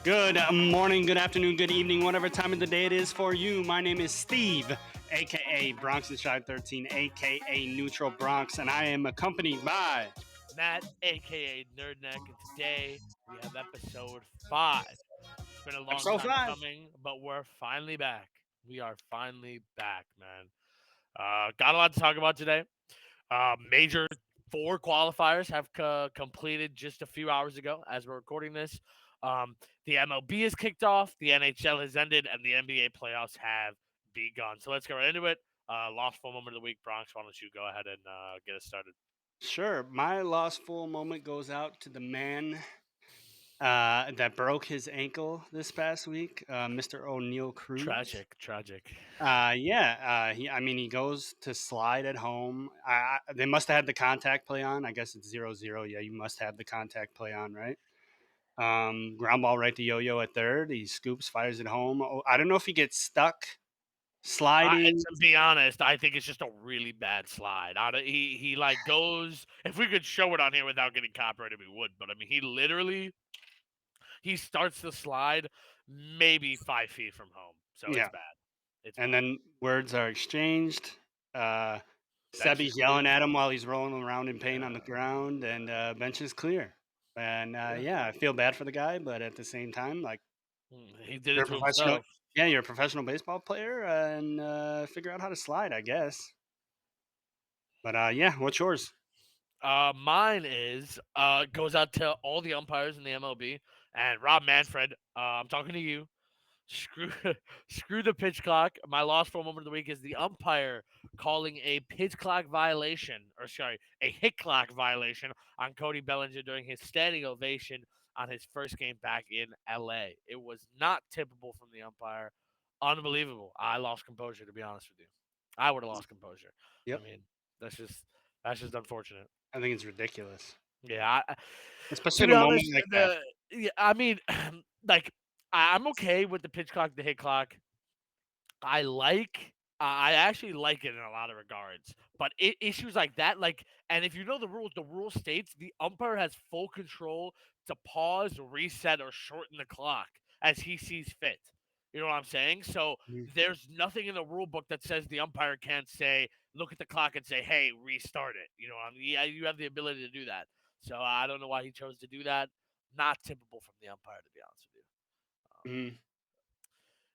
Good morning, good afternoon, good evening, whatever time of the day it is for you. My name is Steve, aka Bronx and Shy 13, aka Neutral Bronx, and I am accompanied by. Matt, aka Nerdneck, and today we have episode 5. It's been a long Episode time 5. coming, but we're finally back. We are finally back, man. Got a lot to talk about today. Major four qualifiers have completed just a few hours ago as we're recording this. The MLB has kicked off, the NHL has ended, and the NBA playoffs have begun. So let's get right into it. Lost full moment of the week, Bronx. Why don't you go ahead and get us started? Sure, my lost full moment goes out to the man that broke his ankle this past week, Mr. O'Neill Cruz. Tragic, tragic. He goes to slide at home. They must have had the contact play on. I guess it's 0-0. Yeah, you must have the contact play on, right? Ground ball right to Yo-Yo at third. He scoops, fires it home. Oh, I don't know if he gets stuck sliding. To be honest, I think it's just a really bad slide. He like goes. If we could show it on here without getting copyrighted, we would. But I mean, he starts the slide maybe 5 feet from home, so it's Yeah, bad. It's and bad. then words are exchanged. Uh, Bench is Seby's yelling clear. at him while he's rolling around in pain on the Yeah. ground, and bench is clear. And Yeah. yeah, I feel bad for the guy, but at the same time, like He did you're it a to professional. himself. Yeah, you're a professional baseball player, and figure out how to slide, I guess. But yeah, what's yours? Mine is goes out to all the umpires in the MLB and Rob Manfred. I'm talking to you. Screw screw the pitch clock. My lost for moment of the week is the umpire calling a pitch clock violation, or sorry, a hit clock violation on Cody Bellinger during his standing ovation on his first game back in LA. It was not tippable from the umpire. Unbelievable. I lost composure, to be honest with you. I would have lost composure. I Yep, mean, that's just that's just unfortunate. I think it's ridiculous, Yeah, especially to in a be moment honest, like that. the yeah, I mean, like I'm okay with the pitch clock, the hit clock. I actually like it in a lot of regards, but issues like that, like, and if you know the rule states the umpire has full control to pause, reset, or shorten the clock as he sees fit. You know what I'm saying? So Mhm. there's nothing in the rule book that says the umpire can't say, look at the clock and say, "Hey, restart it." You know, what I mean, yeah, you have the ability to do that. So I don't know why he chose to do that. Not typical from the umpire, to be honest with you. Mhm.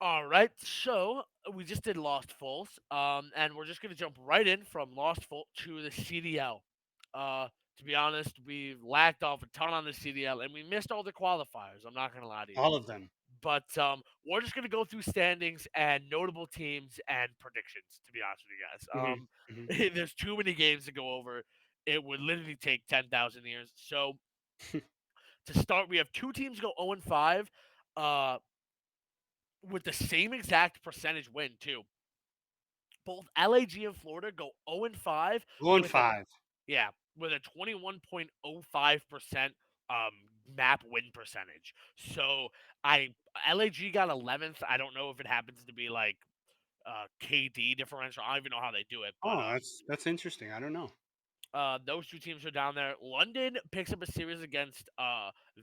All right, so we just did Lost Fulls, and we're just gonna jump right in from Lost Full to the CDL. To be honest, we lacked off a ton on the CDL, and we missed all the qualifiers. I'm not gonna lie to you, All of them. but we're just gonna go through standings and notable teams and predictions. To be honest with you Mhm, guys, mhm. there's too many games to go over. It would literally take 10,000 years. So to start, we have two teams go 0-5. Uh, with the same exact percentage win too. Both LAG and Florida go 0-5 Going with a 5. yeah, with a 21.05% map win percentage. So I LAG got 11th. I don't know if it happens to be like KD differential. I don't even know how they do it, but Oh, that's interesting. I don't know. those two teams are down there. London picks up a series against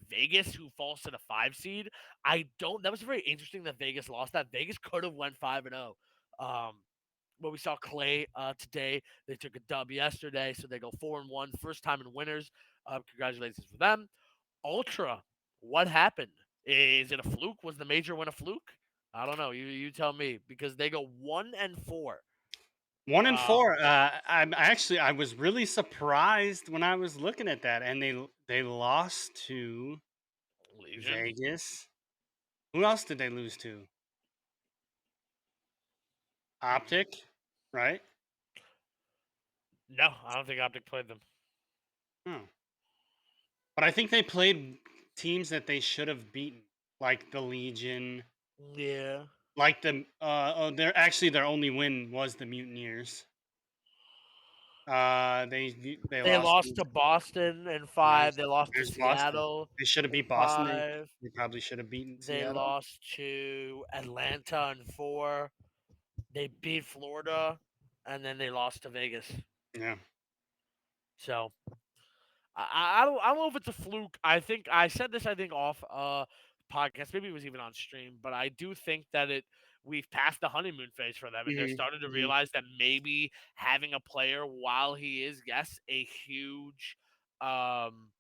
Vegas, who falls to the 5 seed. I don't. That was very interesting that Vegas lost. That Vegas could have went 5-0. But we saw Clay today. They took a dub yesterday, so they go 4-1, first time in winners. Congratulations for them. Ultra, what happened? Is it a fluke? Was the major win a fluke? I don't know. You tell me because they go 1-4. 1 and Uh, 4. I was really surprised when I was looking at that, and they lost to Legion? Vegas. Who else did they lose to? Optic, right? No, I don't think Optic played them. Oh. But I think they played teams that they should have beaten, like the Legion, Yeah. like their only win was the Mutineers. They They lost lost to to Boston in five. Nice. They lost to There's Boston. Seattle They should have in beat Boston. five. They probably should have beaten They Seattle. lost to Atlanta in four. They beat Florida, and then they lost to Vegas. Yeah. So I don't know if it's a fluke. I think I said this. I think off podcast, maybe it was even on stream, but I do think that we've passed the honeymoon phase for them, and they're Mhm, starting to mhm, realize that maybe having a player, while he is, yes, a huge um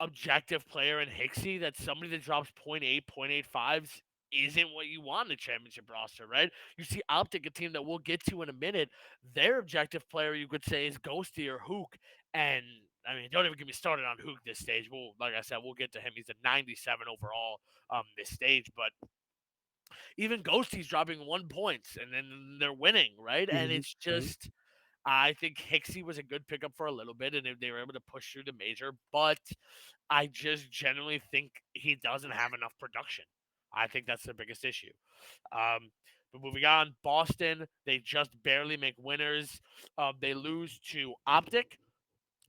objective player in Hixie, that somebody that drops point 0.8, 0.85s isn't what you want in a championship roster, right? You see Optic, a team that we'll get to in a minute, their objective player you could say is Ghosty or Hook. And I mean, don't even get me started on Hook this stage. Well, like I said, we'll get to him. He's a 97 overall this stage, but even Ghosty's dropping 1 points and then they're winning, right? And mhm, it's mhm. just I think Hixie was a good pickup for a little bit, and they were able to push through the major. But I just generally think he doesn't have enough production. I think that's the biggest issue. Um, but moving on, Boston, they just barely make winners. They lose to Optic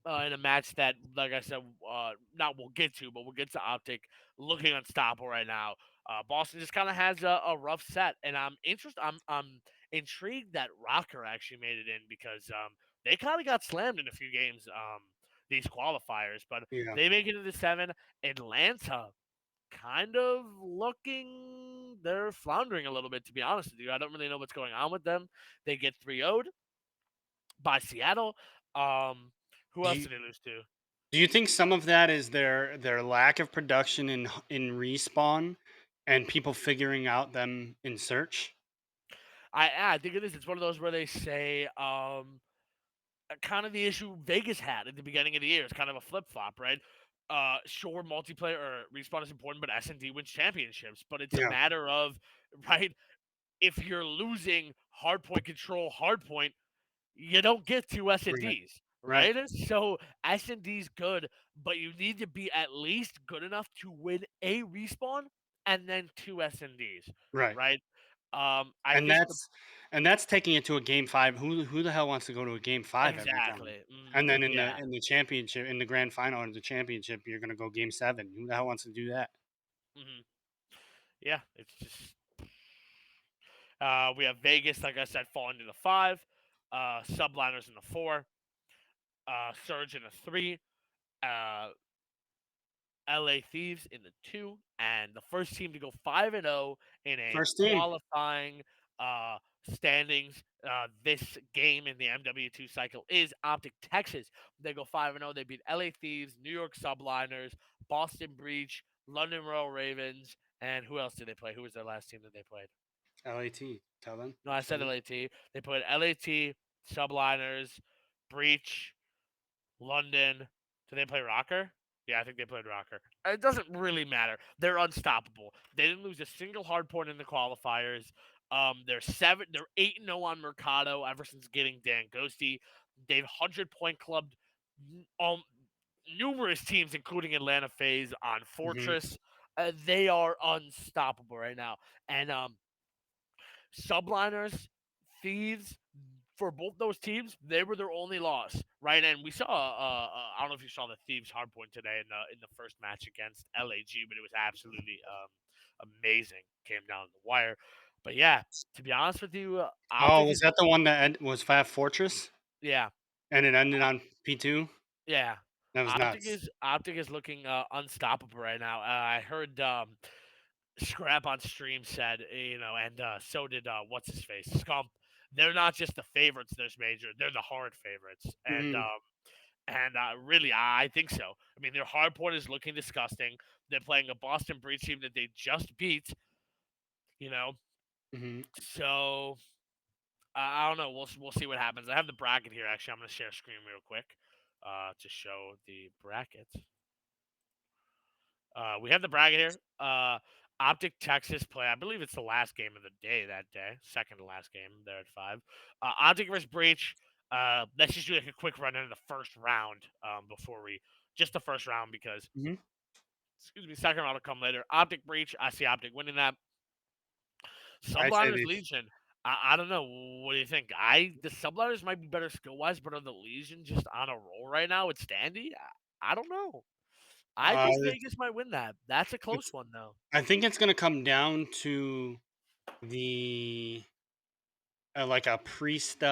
in a match that, like I said, not we'll get to, but we'll get to Optic looking unstoppable right now. Boston just kind of has a rough set, and I'm intrigued that Rocker actually made it in because they kind of got slammed in a few games these qualifiers, but Yeah. they make it into seven. Atlanta kind of looking they're floundering a little bit, to be honest with you. I don't really know what's going on with them. They get 3-0'd by Seattle. Um, who Do else you did they lose to? do you think some of that is their lack of production in Respawn and people figuring out them in search? I think it is. It's one of those where they say kind of the issue Vegas had at the beginning of the year. It's kind of a flip flop, right? Sure, multiplayer or respawn is important, but S&D wins championships. But it's a Yeah. matter of right. If you're losing hardpoint control, hardpoint, you don't get two Right. S&Ds, Right. right? So S&D's good, but you need to be at least good enough to win a respawn and then two S&Ds, Right. right? I And think the that's taking it to a game 5. Who the hell wants to go to a game 5 every time? exactly. And then Yeah. in the championship, in the grand final or the championship, you're gonna go game 7. Who the hell wants to do that? hmm Yeah. It's just we have Vegas, like I said, falling to the five, subliners in the four, Surge in the three, uh, LA Thieves in the two, and the first team to go 5-0 in a First team. qualifying standings this game in the MW2 cycle is Optic Texas. They go 5-0. They beat LA Thieves, New York Subliners, Boston Breach, London Royal Ravens, and who else did they play? Who was their last team that they played? LAT. Tell them. No, I Tell said them. LAT. They played LAT, Subliners, Breach, London. Did they play Rocker? Yeah, I think they played Rocker. It doesn't really matter. They're unstoppable. They didn't lose a single hard point in the qualifiers. They're 8-0 on Mercado ever since getting Dan Ghosty. They've 100-point clubbed um numerous teams, including Atlanta FaZe on Mhm. Fortress. They are unstoppable right now. And Subliners, Thieves, for both those teams, they were their only loss, right? And we saw, I don't know if you saw the Thieves hardpoint today in the first match against LAG, but it was absolutely amazing. Came down the wire, but yeah, to be honest with you, Oh, Optic was is that the one that was Fat Fortress yeah, and it ended uh, on P2? yeah. That was Optic nuts. is Optic is looking unstoppable right now. I heard Scrap on stream said, and so did what's his face, Scump. They're not just the favorites this major; they're the hard favorites, Mhm. and really, I think so. I mean, their hard point is looking disgusting. They're playing a Boston Breach team that they just beat, you know. Mhm. So I don't know. We'll see what happens. I have the bracket here. Actually, I'm going to share screen real quick to show the bracket. We have the bracket here. Optic Texas play. I believe it's the last game of the day that day. Second to last game. There at 5. Optic versus Breach. Let's just do like a quick run into the first round before we just the first round because Mhm. excuse me, second round will come later. Optic Breach. I see Optic winning that. I'd say Subliners they Legion. I don't know. What do you think? The Subliners might be better skill wise, but are the Legion just on a roll right now with Standy? I don't know. I think it's Vegas might win that. That's a close it's one though. I think it's gonna come down to the like a Priest,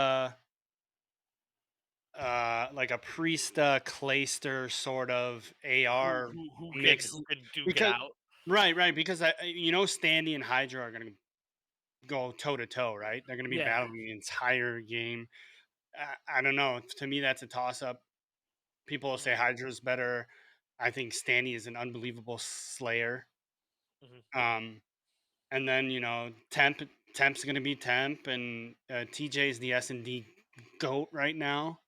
like a Priesta Clayster sort of AR mix Who can duke it because out? right, because Standy and Hydra are gonna go toe to toe, right? They're gonna be Yeah. battling the entire game. I don't know. To me, that's a toss up. People will say Mhm, Hydra's better. I think Standy is an unbelievable slayer. mhm. Um, and then Temp's gonna be Temp, and TJ's the S&D goat right now.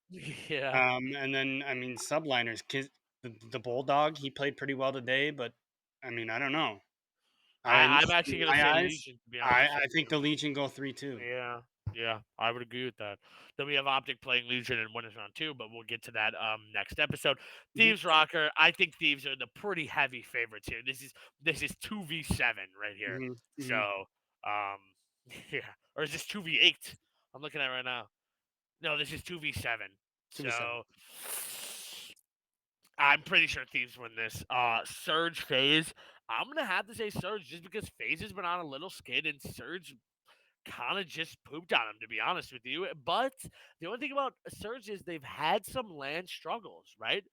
Yeah. And then I mean subliners, the Bulldog, he played pretty well today, but I mean I don't know. In I'm actually gonna my say eyes, Legion, to be I honest with I think you. the Legion go 3-2. Yeah, yeah, I would agree with that. Then we have Optic playing Legion in winners round two, but we'll get to that next episode. Mhm, Thieves Rocker, I think Thieves are the pretty heavy favorites here. This is 2v7 right here. mhm, mhm. So um yeah. Or is this 2v8? I'm looking at it right now. No, this is 2v7. 2v7. So I'm pretty sure Thieves win this. Surge Phase. I'm gonna have to say Surge just because Phase has been on a little skid and Surge kind of just pooped on him, to be honest with you. But the only thing about Surge is they've had some land struggles, right?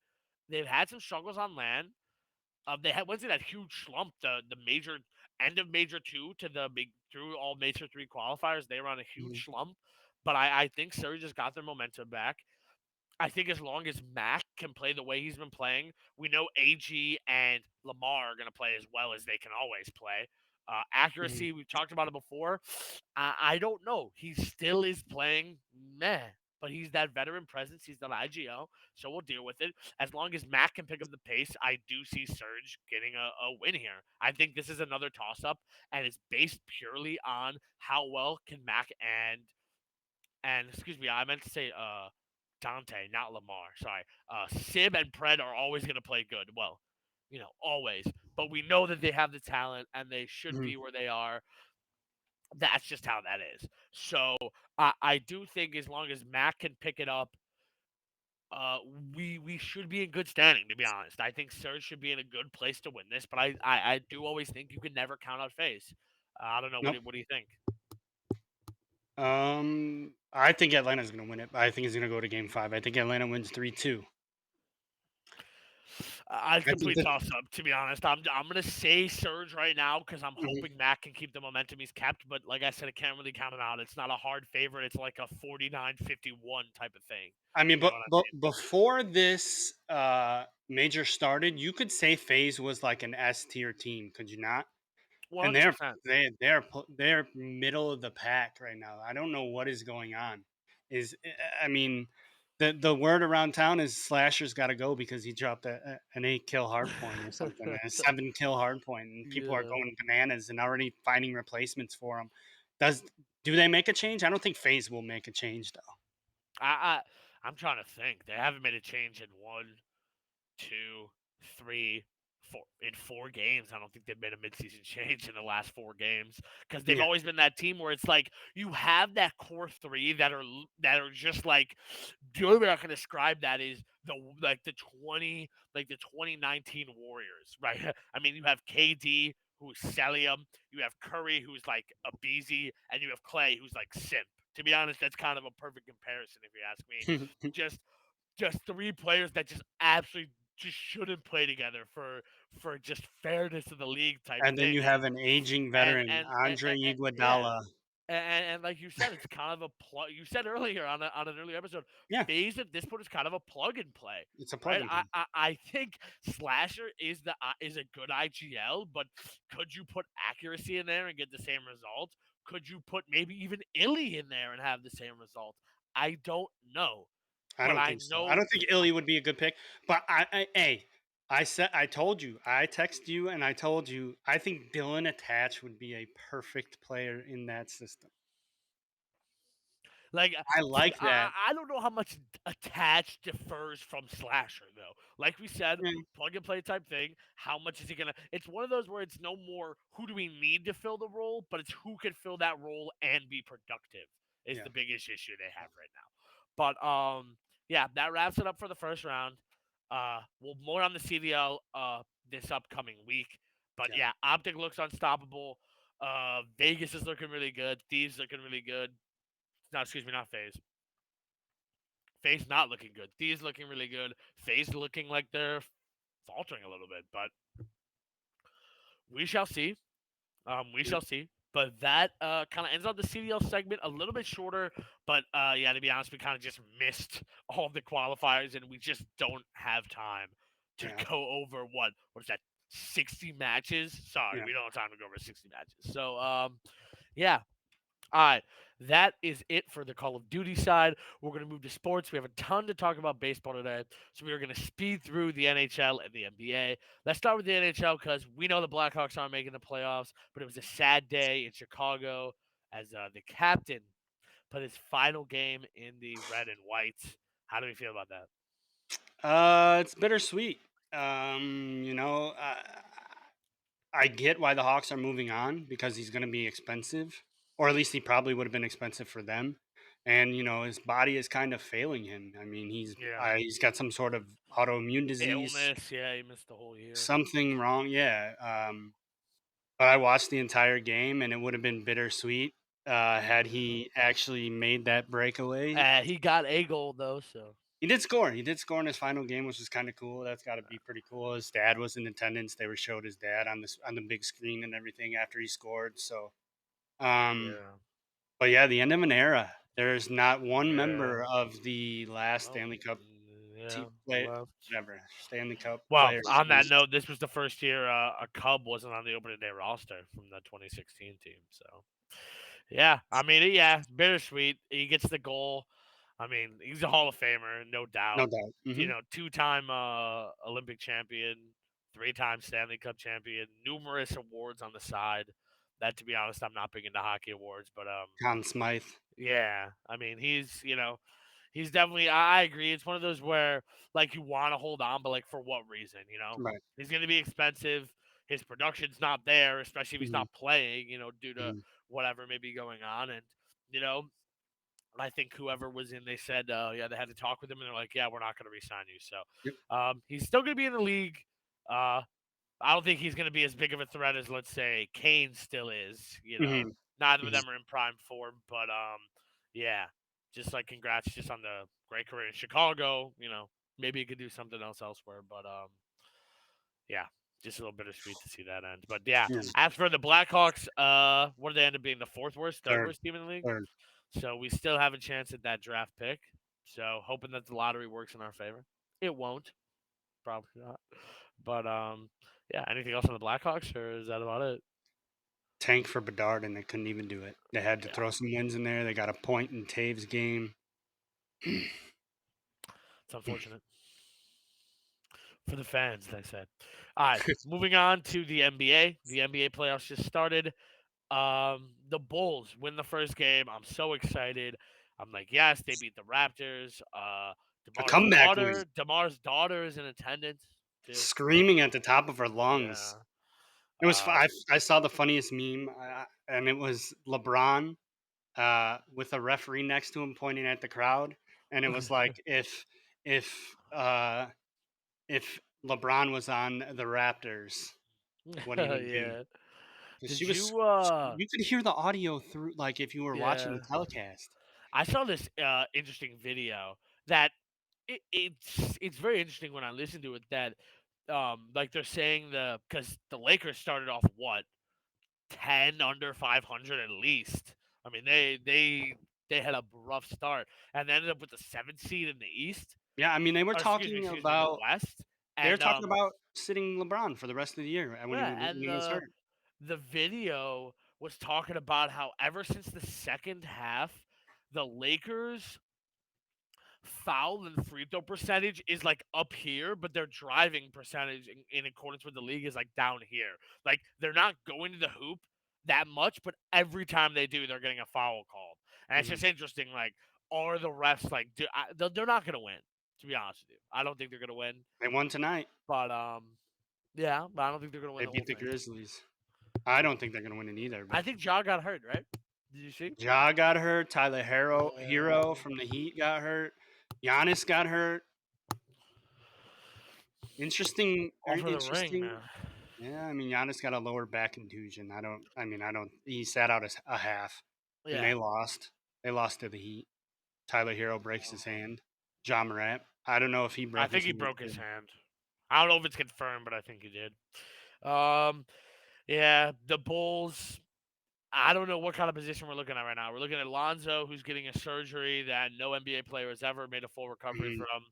They've had some struggles on land. They had went through that huge slump, the major end of major two to the big through all major three qualifiers. They were on a Mhm, huge slump, but I think Surge just got their momentum back. I think as long as Mac can play the way he's been playing, we know AG and Lamar are going to play as well as they can always play. mhm. Accuracy, we've talked about it before. I don't know. He still is playing meh, but he's that veteran presence. He's that IGL, so we'll deal with it. As long as Mac can pick up the pace, I do see Surge getting a win here. I think this is another toss up, and it's based purely on how well can Mac and excuse me, I meant to say Dante, not Lamar. Sorry. Sib and Pred are always going to play good. Well, always. But we know that they have the talent and they should Mhm. be where they are. That's just how that is. So I do think as long as Mac can pick it up, uh, we should be in good standing. To be honest, I think Surge should be in a good place to win this. But I do always think you can never count out Face. I don't know. Nope. What do you think? I think Atlanta's gonna win it. I think it's gonna go to game 5. I think Atlanta wins 3-2. It's I think complete that toss up, to be honest. I'm gonna say Surge right now because I'm Mhm. hoping Mac can keep the momentum he's kept. But like I said, I can't really count him out. It's not a hard favorite. It's like a 49-51 type of thing. I mean, You know but what I but mean? before this major started, you could say FaZe was like an S tier team, could you not? And 100%. they're middle of the pack right now. I don't know what is going on. I mean, the word around town is Slasher's got to go because he dropped an 8 kill hard point or something, a 7 kill hard point, and people are Yeah. going bananas and already finding replacements for him. Does do they make a change? I don't think FaZe will make a change though. I I'm trying to think. They haven't made a change in one, two, three, four in 4 games. I don't think they've made a midseason change in the last 4 games because they've Yeah. always been that team where it's like you have that core three that are just like the only way I can describe that is the 2019 Warriors, right? I mean, you have KD who's Celium, you have Curry who's like a Beezy, and you have Clay who's like Simp. To be honest, that's kind of a perfect comparison if you ask me. Just just 3 players that just absolutely just shouldn't play together for just fairness of the league type And then thing. you have an aging And veteran, Andre yeah, Iguodala. and like you said, it's kind of a plug. You said earlier on an earlier episode, Yeah, Phase at this point is kind of a plug and play, it's a right? plug-in game. I think Slasher is a good IGL, but could you put accuracy in there and get the same result? Could you put maybe even Illy in there and have the same result? I don't know, I but don't I think so. I know don't think Illy would be a good pick. But hey, I told you, I texted you, and I told you, I think Dylan Attach would be a perfect player in that system. Like, I like that. I don't know how much attached differs from Slasher though. Like we said, Mm, plug and play type thing. How much is he gonna? It's one of those where it's no more who do we need to fill the role, but it's who can fill that role and be productive is yeah, the biggest issue they have right now. But yeah, that wraps it up for the first round. We'll more on the CDL this upcoming week. But yeah. yeah, Optic looks unstoppable. Vegas is looking really good. Thieves looking really good. No, excuse me, not phase. Face not looking good. Thea's looking really good. Face looking like they're faltering a little bit, but we shall see. We Yep. shall see. But that kind of ends on the CDL segment, a little bit shorter. But yeah, to be honest, we kind of just missed all the qualifiers, and we just don't have time to Yeah. go over what is that, 60 matches? Sorry, Yeah. we don't have time to go over 60 matches. So yeah, all right. That is it for the Call of Duty side. We're going to move to sports. We have a ton to talk about baseball today. So we are going to speed through the NHL and the NBA. Let's start with the NHL because we know the Blackhawks aren't making the playoffs, but it was a sad day in Chicago as the captain put his final game in the red and white. How do we feel about that? It's bittersweet. You know, I get why the Hawks are moving on because he's going to be expensive, or at least he probably would have been expensive for them. And you know, his body is kind of failing him. I mean, Yeah. he's got some sort of autoimmune disease, Illness. Yeah, he missed the whole year. something wrong. Yeah. But I watched the entire game, and it would have been bittersweet had Yeah. he actually made that breakaway. He got a goal, though, so. He did score. He did score in his final game, which was kind of cool. That's got to be pretty cool. His dad was in attendance. They were showed his dad on this on the big screen and everything after he scored. So, um, Yeah. but yeah, the end of an era. There's not one Yeah. member of the last Well, Stanley Cup yeah, play, left. whatever Stanley Cup Well, player on that series. note, this was the first year a Cub wasn't on the opening day roster from the 2016 team. So, yeah, I mean, yeah, bittersweet. He gets the goal. I mean, he's a Hall of Famer, no No doubt. doubt. You know, two-time Olympic champion, three-time Stanley Cup champion, numerous awards on the side. That, to be honest, I'm not big into hockey awards, but Conn Smythe. yeah, I mean, he's definitely. I agree. It's one of those where like you want to hold on, but like for what reason? Right. He's going to be expensive. His production's not there, especially if he's Hmm. not playing. Due to Hmm. whatever may be going on, and you know, I think whoever was in, they said, yeah, they had to talk with him, and they're like, yeah, we're not going to resign you. So, Yep. he's still going to be in the league. Uh, I don't think he's going to be as big of a threat as, let's say, Kane still is. Hmm. Neither of them are in prime form, but yeah, just like congrats, just on the great career in Chicago. Maybe he could do something else elsewhere, but yeah, just a little bittersweet to see that end. But yeah, Yeah. as for the Blackhawks, what did they end up being? The fourth worst, third Third. worst team in the league. Third. So we still have a chance at that draft pick. So hoping that the lottery works in our favor. It won't, probably not. But yeah. Anything else on the Blackhawks, or is that about it? Tank for Bedard, and they couldn't even do it. They had to Yeah, throw some wins in there. They got a point in Taves' game. it's unfortunate for the fans. They said. All right, moving on to the NBA. The NBA playoffs just started. The Bulls win the first game. I'm so excited. I'm like, yes, they beat the Raptors. A comeback win. Demar's daughter is in attendance too. Screaming at the top of her lungs. Yeah. It was. Um, I saw the funniest meme, and it was LeBron with a referee next to him pointing at the crowd, and it was like if if LeBron was on the Raptors, what he would do. yeah. 'Cause she Did was. you? You could hear the audio through, like if you were watching the Yeah. telecast. I saw this interesting video that it's very interesting when I listen to it that like they're saying because the Lakers started off what 10 under 500 at least. I mean they had a rough start and they ended up with the seventh seed in the East, Yeah, I mean they were or talking excuse me, in the about West. they were And talking about sitting LeBron for the rest of the year yeah, when and he was hurt. the video was talking about how ever since the second half, the Lakers foul and free throw percentage is like up here, but their driving percentage in accordance with the league is like down here. Like they're not going to the hoop that much, but every time they do, they're getting a foul called. And it's Mhm. just interesting. Like, are the refs like? They're not going to win. To be honest with you, I don't think they're going to win. They won tonight. But yeah, but I don't think they're going to win They the whole beat the thing. Grizzlies. I don't think they're gonna win it either, I but think Ja got hurt. Right? Did you see? Ja got hurt. Tyler Hero Yeah. from the Heat got hurt. Giannis got hurt. Interesting. All for the ring, Interesting. man. Yeah, I mean Giannis got a lower back contusion. I don't. I mean I don't. He sat out a half, and Yeah. they lost. They lost to the Heat. Tyler Hero breaks his Oh. hand. John Morant. I don't know if he I broke think his he hand broke his too. hand. I don't know if it's confirmed, but I think he did. Um, yeah, the Bulls. I don't know what kind of position we're looking at right now. We're looking at Lonzo, who's getting a surgery that no NBA player has ever made a full recovery Mhm, from.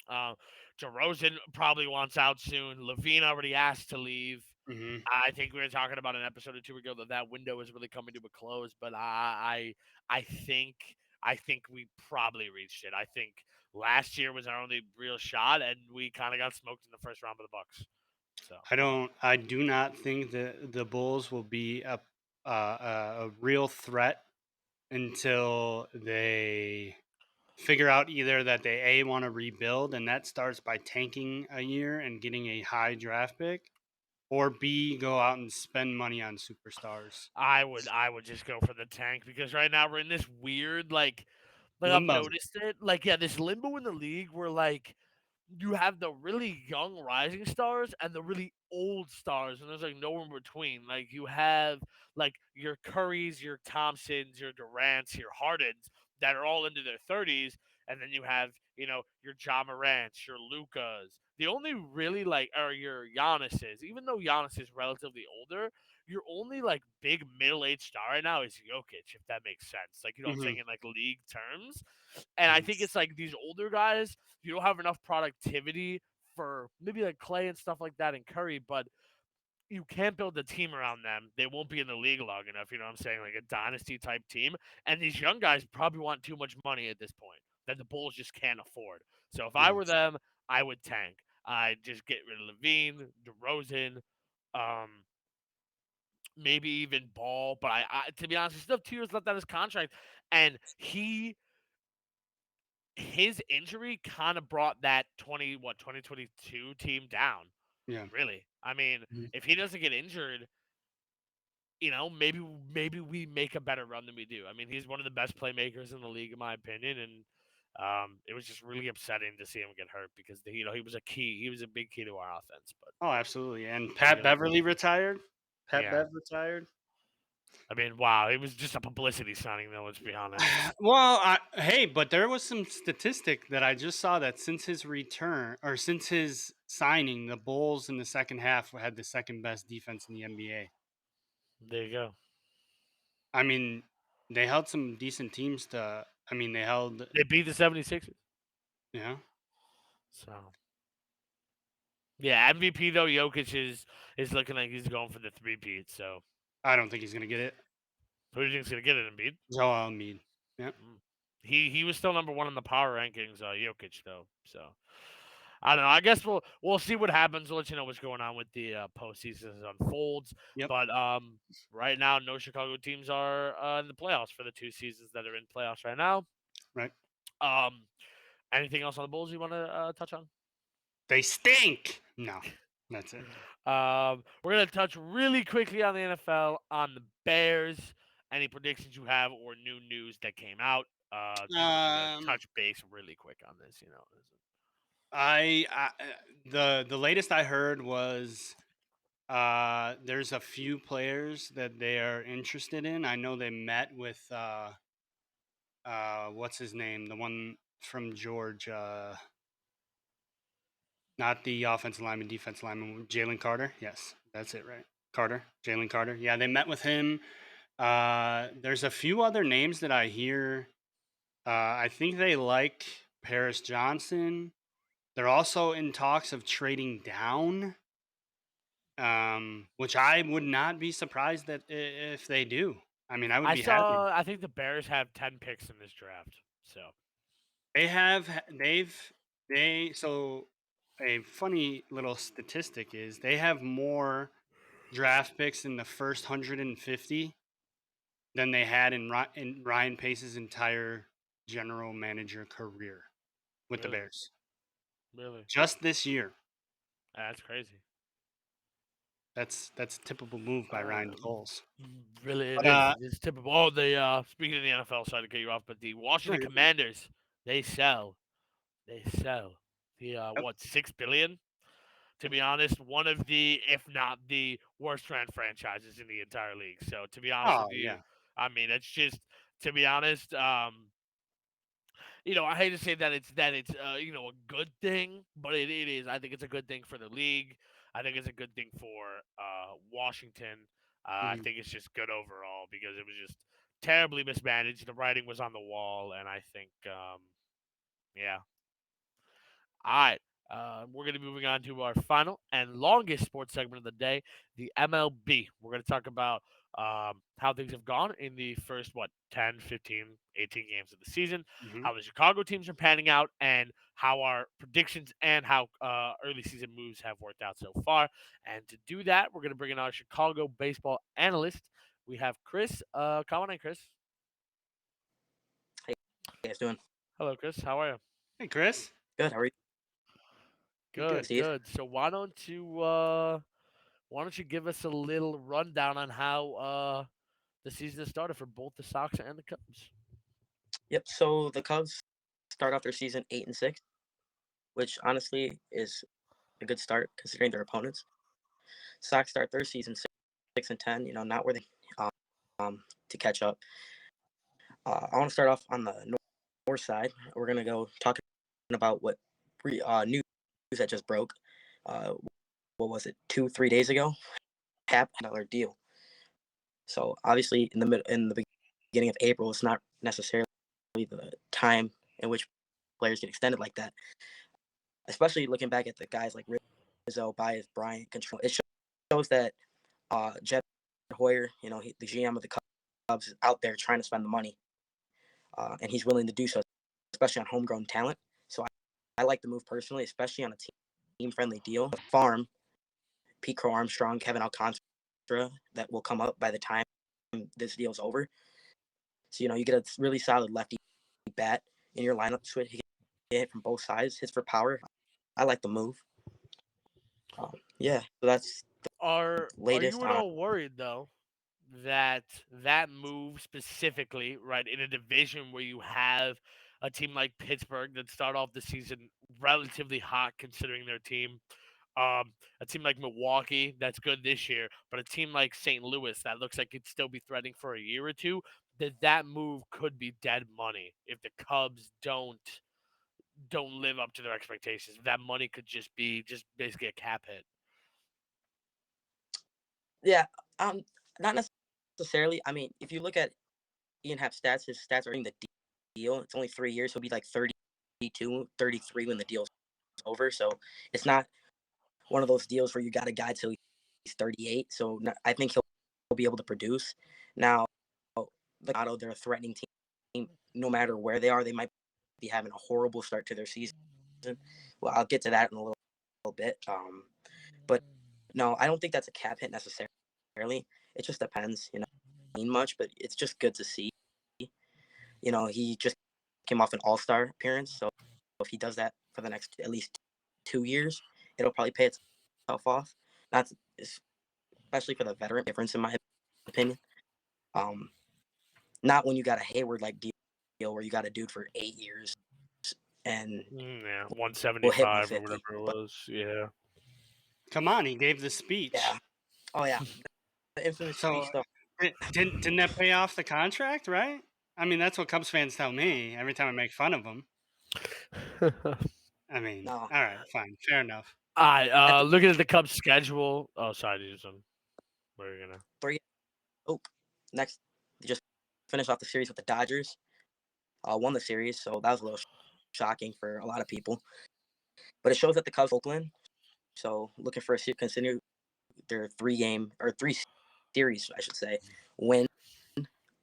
Uh, DeRozan probably wants out soon. Levine already asked to leave. mhm. I think we were talking about an episode or two ago that window is really coming to a close, but I think we probably reached it. I think last year was our only real shot, and we kind of got smoked in the first round of the Bucks. So I do not think that the Bulls will be a real threat until they figure out either that they A want to rebuild and that starts by tanking a year and getting a high draft pick, or B go out and spend money on superstars. I would just go for the tank because right now we're in this weird like I've Limbo. noticed it like yeah this limbo in the league where like you have the really young rising stars and the really old stars, and there's like nowhere in between. Like you have like your Currys, your Thompsons, your Durants, your Hardens that are all into their 30s, and then you have your John Morants, your Lucas. The only really like are your Giannis's. Even though Giannis is relatively older, your only like big middle aged star right now is Jokic, if that makes sense. Like I'm Hmm. saying in like league terms. And I think Yes. it's like these older guys, you don't have enough productivity for maybe like Clay and stuff like that and Curry, but you can't build a team around them. They won't be in the league long enough. You know what I'm saying? Like a dynasty type team. And these young guys probably want too much money at this point that the Bulls just can't afford. So if I were Yes. them, I would tank. I'd just get rid of Levine, DeRozan, um, maybe even Ball. But I to be honest, he still have 2 years left on his contract. And his injury kind of brought that 2022 team down, Yeah. really. I mean, Mhm. if he doesn't get injured, maybe we make a better run than we do. I mean, he's one of the best playmakers in the league in my opinion, and it was just really upsetting to see him get hurt because he was a key. He was a big key to our offense, but Oh, absolutely. And what are you Pat gonna do? Beverly retired. Pat Yeah. Bev retired. I mean, wow, it was just a publicity signing though, let's be honest. Well, hey, but there was some statistic that I just saw that since his return or since his signing, the Bulls in the second half had the second best defense in the NBA. There you go. I mean, they held some decent teams to. I mean, they held. They beat the 76ers. Yeah, So yeah, MVP though, Jokic is looking like he's going for the three-peat. So I don't think he's gonna get it. who do you think's gonna get it, Embiid? Joel Embiid. Yeah, Mm. He was still number one in the power rankings, Jokic though. So I don't know. I guess we'll see what happens. We'll let you know what's going on with the postseason as it unfolds. yep, But right now, no Chicago teams are in the playoffs for the 2 seasons that are in playoffs right now. right. Um, anything else on the Bulls you want to touch on? They stink. No, that's it. We're gonna touch really quickly on the NFL, on the Bears. Any predictions you have or new news that came out? Just looking to Um, touch base really quick on this. the latest I heard was there's a few players that they are interested in. I know they met with what's his name, the one from Georgia, not the offensive lineman, defensive lineman, Jalen Carter. Yes, that's it, right? Carter, Jalen Carter. Yeah, they met with him. There's a few other names that I hear. I think they like Paris Johnson. They're also in talks of trading down, which I would not be surprised that if they do. I mean, I would I be happy. saw. I think the Bears have 10 picks in this draft. So They have they've they so a funny little statistic is they have more draft picks in the first 150 than they had in Ryan Pace's entire general manager career with the really, Bears. really, Just this year. that's crazy. That's a typical move by Ryan Um, Coles. really, it But is. It's typical. Oh, the speaking of the NFL, sorry to cut you off, but the no, Washington you're good. Commanders, they sell. They sell. The Yep. what 6 billion? To Yep. be honest, one of the, if not the worst ran franchises in the entire league. So to be honest with Oh you, yeah. I mean, it's just to be honest, I hate to say that it's a good thing, but it is. I think it's a good thing for the league. I think it's a good thing for Washington. I Mhm. think it's just good overall because it was just terribly mismanaged. The writing was on the wall, and I think yeah. All right. We're going to be moving on to our final and longest sports segment of the day, the MLB. We're going to talk about how things have gone in the first, 10, 15, 18 games of the season, Mhm. how the Chicago teams are panning out, and how our predictions and how early season moves have worked out so far. And to do that, we're going to bring in our Chicago baseball analyst. We have Chris. Come on in, Chris. How you guys doing? Hello, Chris. How are you? Hey, Chris. Good. How are you, Good. Good. Good, Steve? good. So why don't you give us a little rundown on how the season has started for both the Sox and the Cubs? Yep. So the Cubs start off their season 8-6, which honestly is a good start considering their opponents. Sox start their season 6-10. Not where they to catch up. I want to start off on the north side. We're gonna go talking about what news that just broke. Uh, what was it? 2-3 days ago. $500 deal. So obviously in the beginning of April, it's not necessarily the time in which players get extended like that. Especially looking back at the guys like Rizzo, Baez, Bryant, Control, it shows that Jed Hoyer, the GM of the Cubs, is out there trying to spend the money, and he's willing to do so, especially on homegrown talent. So I like the move personally, especially on a team-friendly deal. Farm, Pete Crow Armstrong, Kevin Alcantara, that will come up by the time this deal's over. So you get a really solid lefty bat in your lineup. Switch, he can hit from both sides, hits for power. I like the move. Yeah, so that's the Are you latest at on. all worried though that move specifically, right, in a division where you have a team like Pittsburgh that start off the season relatively hot considering their team, a team like Milwaukee that's good this year, but a team like St. Louis that looks like it'd still be threatening for a year or two, that move could be dead money if the Cubs don't live up to their expectations. That money could just be just basically a cap hit. Yeah, not necessarily. I mean, if you look at Ian Happ's stats, his stats are in the deal. It's only 3 years. He'll be like 32, 33 when the deal's over. So it's not one of those deals where you got a guy till he's 38. So I think he'll be able to produce. Now, the Colorado, they're a threatening team. No matter where they are, they might be having a horrible start to their season. Well, I'll get to that in a little bit. But no, I don't think that's a cap hit necessarily. It just depends. Mean much, but it's just good to see. He just came off an All-Star appearance, so if he does that for the next at least 2 years, it'll probably pay itself off. That's especially for the veteran difference, in my opinion. Um, Not when you got a Hayward like deal where you got a dude for 8 years and Yeah, will hit 175 or 150. whatever it But was. Yeah. Come on, he gave the speech. yeah, oh yeah, the infamous So speech though. didn't that pay off the contract, right? I mean, that's what Cubs fans tell me every time I make fun of them. I mean, No, all right, fine, fair enough. All right. at the Looking at the Cubs' schedule. Oh, sorry, dude. What are you gonna? three. Oh, next, they just finished off the series with the Dodgers. Won the series, so that was a little shocking for a lot of people. But it shows that the Cubs Oakland, so looking for a continue their 3-game or 3 series, I should say, win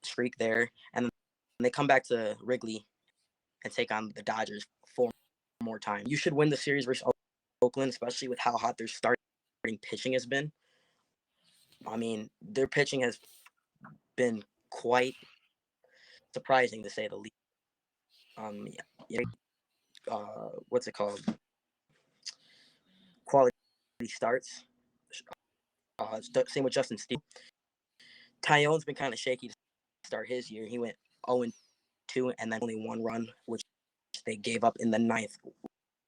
streak there, and then they come back to Wrigley and take on the Dodgers 4 more times. You should win the series versus Oakland, especially with how hot their starting pitching has been. I mean, their pitching has been quite surprising to say the least. Yeah, what's it called? Quality starts. Same with Justin Steele. Tyone's been kind of shaky to start his year. He went 0-2 and then only 1 run, which they gave up in the ninth,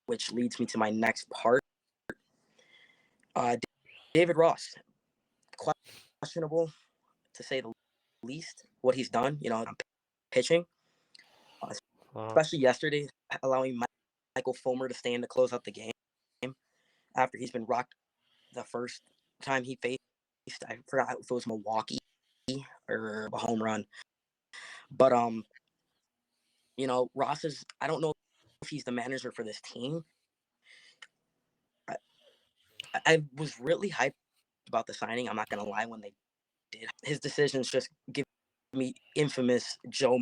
which leads me to my next part. Uh, David Ross, questionable to say the least, what he's done, pitching, Uh, especially yesterday, allowing Michael Fulmer to stay in to close out the game after he's been rocked the first time he faced. I forgot if it was Milwaukee or a home run, but Ross is. I don't know if he's the manager for this team. I, I was really hyped about the signing. I'm not gonna lie. When they did, his decisions just give me infamous Joe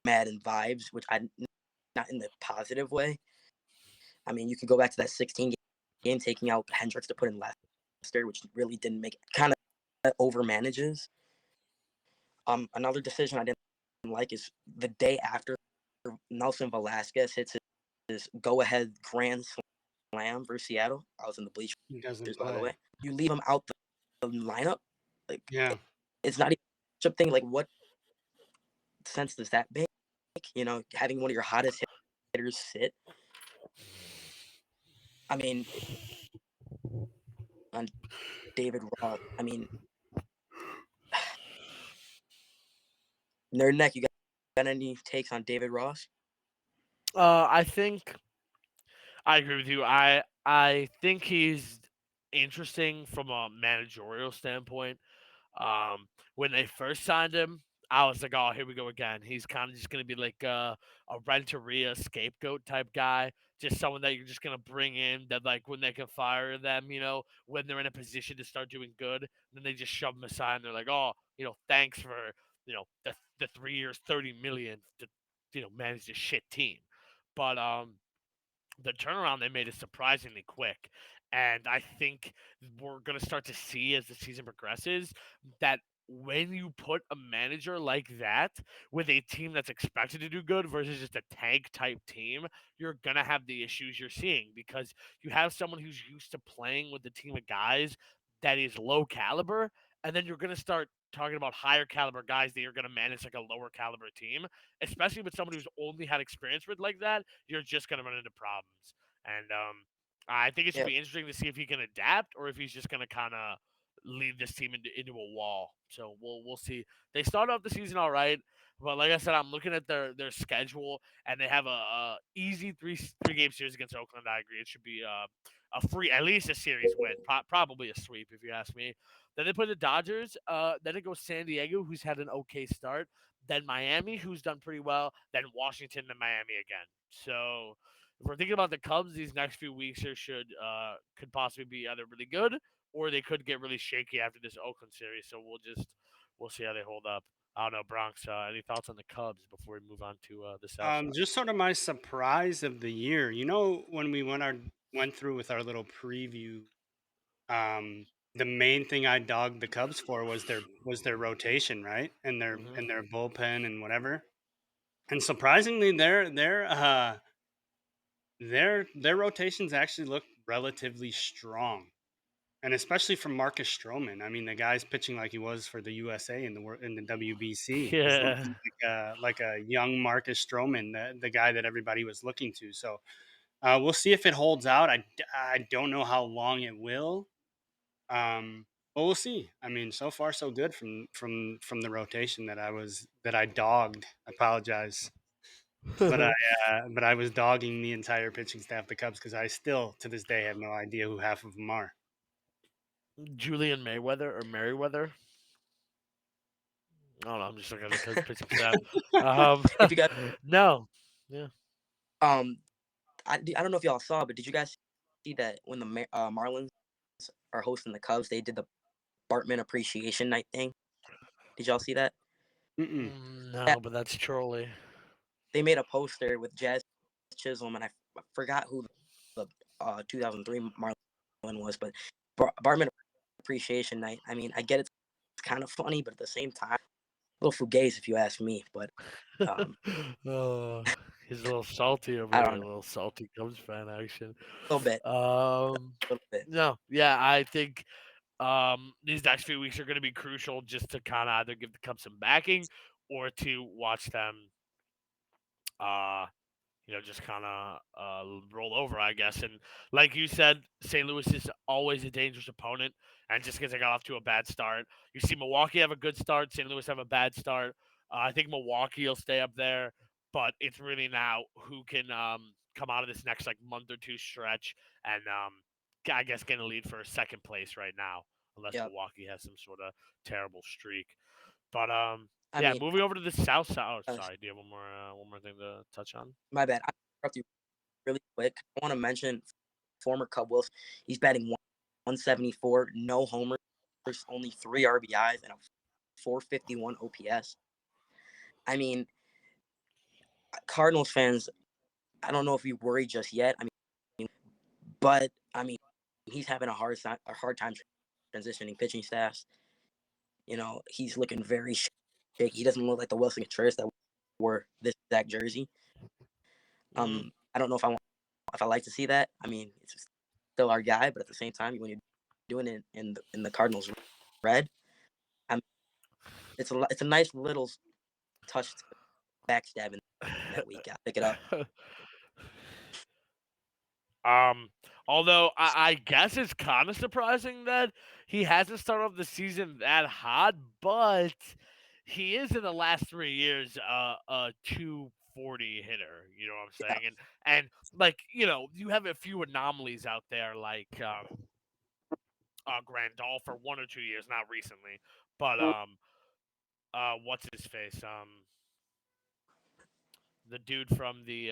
Madden vibes, which I not in the positive way. I mean, you could go back to that 16 game, taking out Hendricks to put in Lester, which really didn't make kind of over manages. Another decision I didn't like is the day after Nelson Velasquez hits his go-ahead grand slam for Seattle. I was in the bleachers, He doesn't by the play. way. You leave him out the lineup, like Yeah. it's not even a thing. Like, what sense does that make? Having one of your hottest hitters sit. I mean, on David Ross. I mean, Nerd Neck, you got any takes on David Ross? I think I agree with you. I think he's interesting from a managerial standpoint. When they first signed him, I was like, "Oh, here we go again." He's kind of just gonna be like a Renteria scapegoat type guy, just someone that you're just gonna bring in that like when they can fire them, when they're in a position to start doing good, then they just shove them aside and they're like, "Oh, thanks for the 3 years, 30 million to manage this shit team." But the turnaround they made is surprisingly quick. And I think we're going to start to see as the season progresses that when you put a manager like that with a team that's expected to do good versus just a tank type team, you're going to have the issues you're seeing because you have someone who's used to playing with a team of guys that is low caliber. And then you're going to start talking about higher caliber guys that you're going to manage like a lower caliber team, especially with someone who's only had experience with like that. You're just going to run into problems. And I think it should Yeah, be interesting to see if he can adapt or if he's just going to kind of lead this team into a wall. So we'll see. They started off the season all right, but like I said, I'm looking at their schedule and they have a easy three game series against Oakland. I agree. It should be a free at least a series win, probably a sweep if you ask me. Then they play the Dodgers. Then it goes San Diego, who's had an okay start. Then Miami, who's done pretty well. Then Washington, then Miami again. So if we're thinking about the Cubs, these next few weeks here could possibly be either really good or they could get really shaky after this Oakland series. So we'll see how they hold up. I don't know, Bronx. Any thoughts on the Cubs before we move on to the South Side? Just sort of my surprise of the year. When we went through with our little preview, um, the main thing I dogged the Cubs for was their rotation, right? And their Hmm. and their bullpen and whatever. And surprisingly, their rotations actually look relatively strong, and especially from Marcus Stroman. I mean, the guy's pitching like he was for the USA in the WBC. He's Yeah. looking like a young Marcus Stroman, the guy that everybody was looking to. So we'll see if it holds out. I don't know how long it will, but we'll see. I mean, so far so good from the rotation that I dogged. I apologize. But I was dogging the entire pitching staff of the Cubs because I still to this day have no idea who half of them are. Julian Mayweather or Merriweather. I don't know. I'm just looking at the Cubs pitching staff. Um, if you guys, no. Yeah. um, I don't know if y'all saw, but did you guys see that when the Marlins are hosting the Cubs, they did the Bartman Appreciation Night thing? Did y'all see that? Mm-mm. Yeah, No, but that's trolly. they made a poster with Jazz Chisholm, and I forgot who the 2003 Marlin was, but Bartman Appreciation Night. I mean, I get it's kind of funny, but at the same time, a little fugazi if you ask me. But um, Oh, he's a little salty over I there. don't A know, little salty Cubs fan action. a little bit, a little bit. No, yeah, I think these next few weeks are going to be crucial just to kind of either give the Cubs some backing or to watch them uh just kind of roll over, I guess. And like you said, St. Louis is always a dangerous opponent. And just because they got off to a bad start, you see Milwaukee have a good start, St. Louis have a bad start. I think Milwaukee will stay up there. but it's really now who can come out of this next like month or two stretch and I guess get a lead for second place right now, unless Yep. Milwaukee has some sort of terrible streak. But I yeah, mean, moving over to the south side. Oh, uh, sorry. Do you have one more thing to touch on? my bad. I interrupt you really quick. I want to mention former Cub Wilson. He's batting 174, no homers, only 3 RBIs, and a 451 OPS. I mean, Cardinals fans, I don't know if you worry just yet. But I mean, he's having a hard time transitioning pitching staffs. He's looking very shaky. He doesn't look like the Wilson Contreras that wore this exact jersey. Mm-hmm. I don't know if I like to see that. I mean, it's still our guy, but at the same time, when you're doing it in the Cardinals red, I mean, it's a nice little touch to backstab in that week. I pick it up. Um, although I guess it's kind of surprising that he hasn't started off the season that hot, but he is in the last 3 years a 240 hitter. You know what I'm Yeah. saying? And like you have a few anomalies out there like Grandal for 1 or 2 years, not recently, but what's his face? The dude from the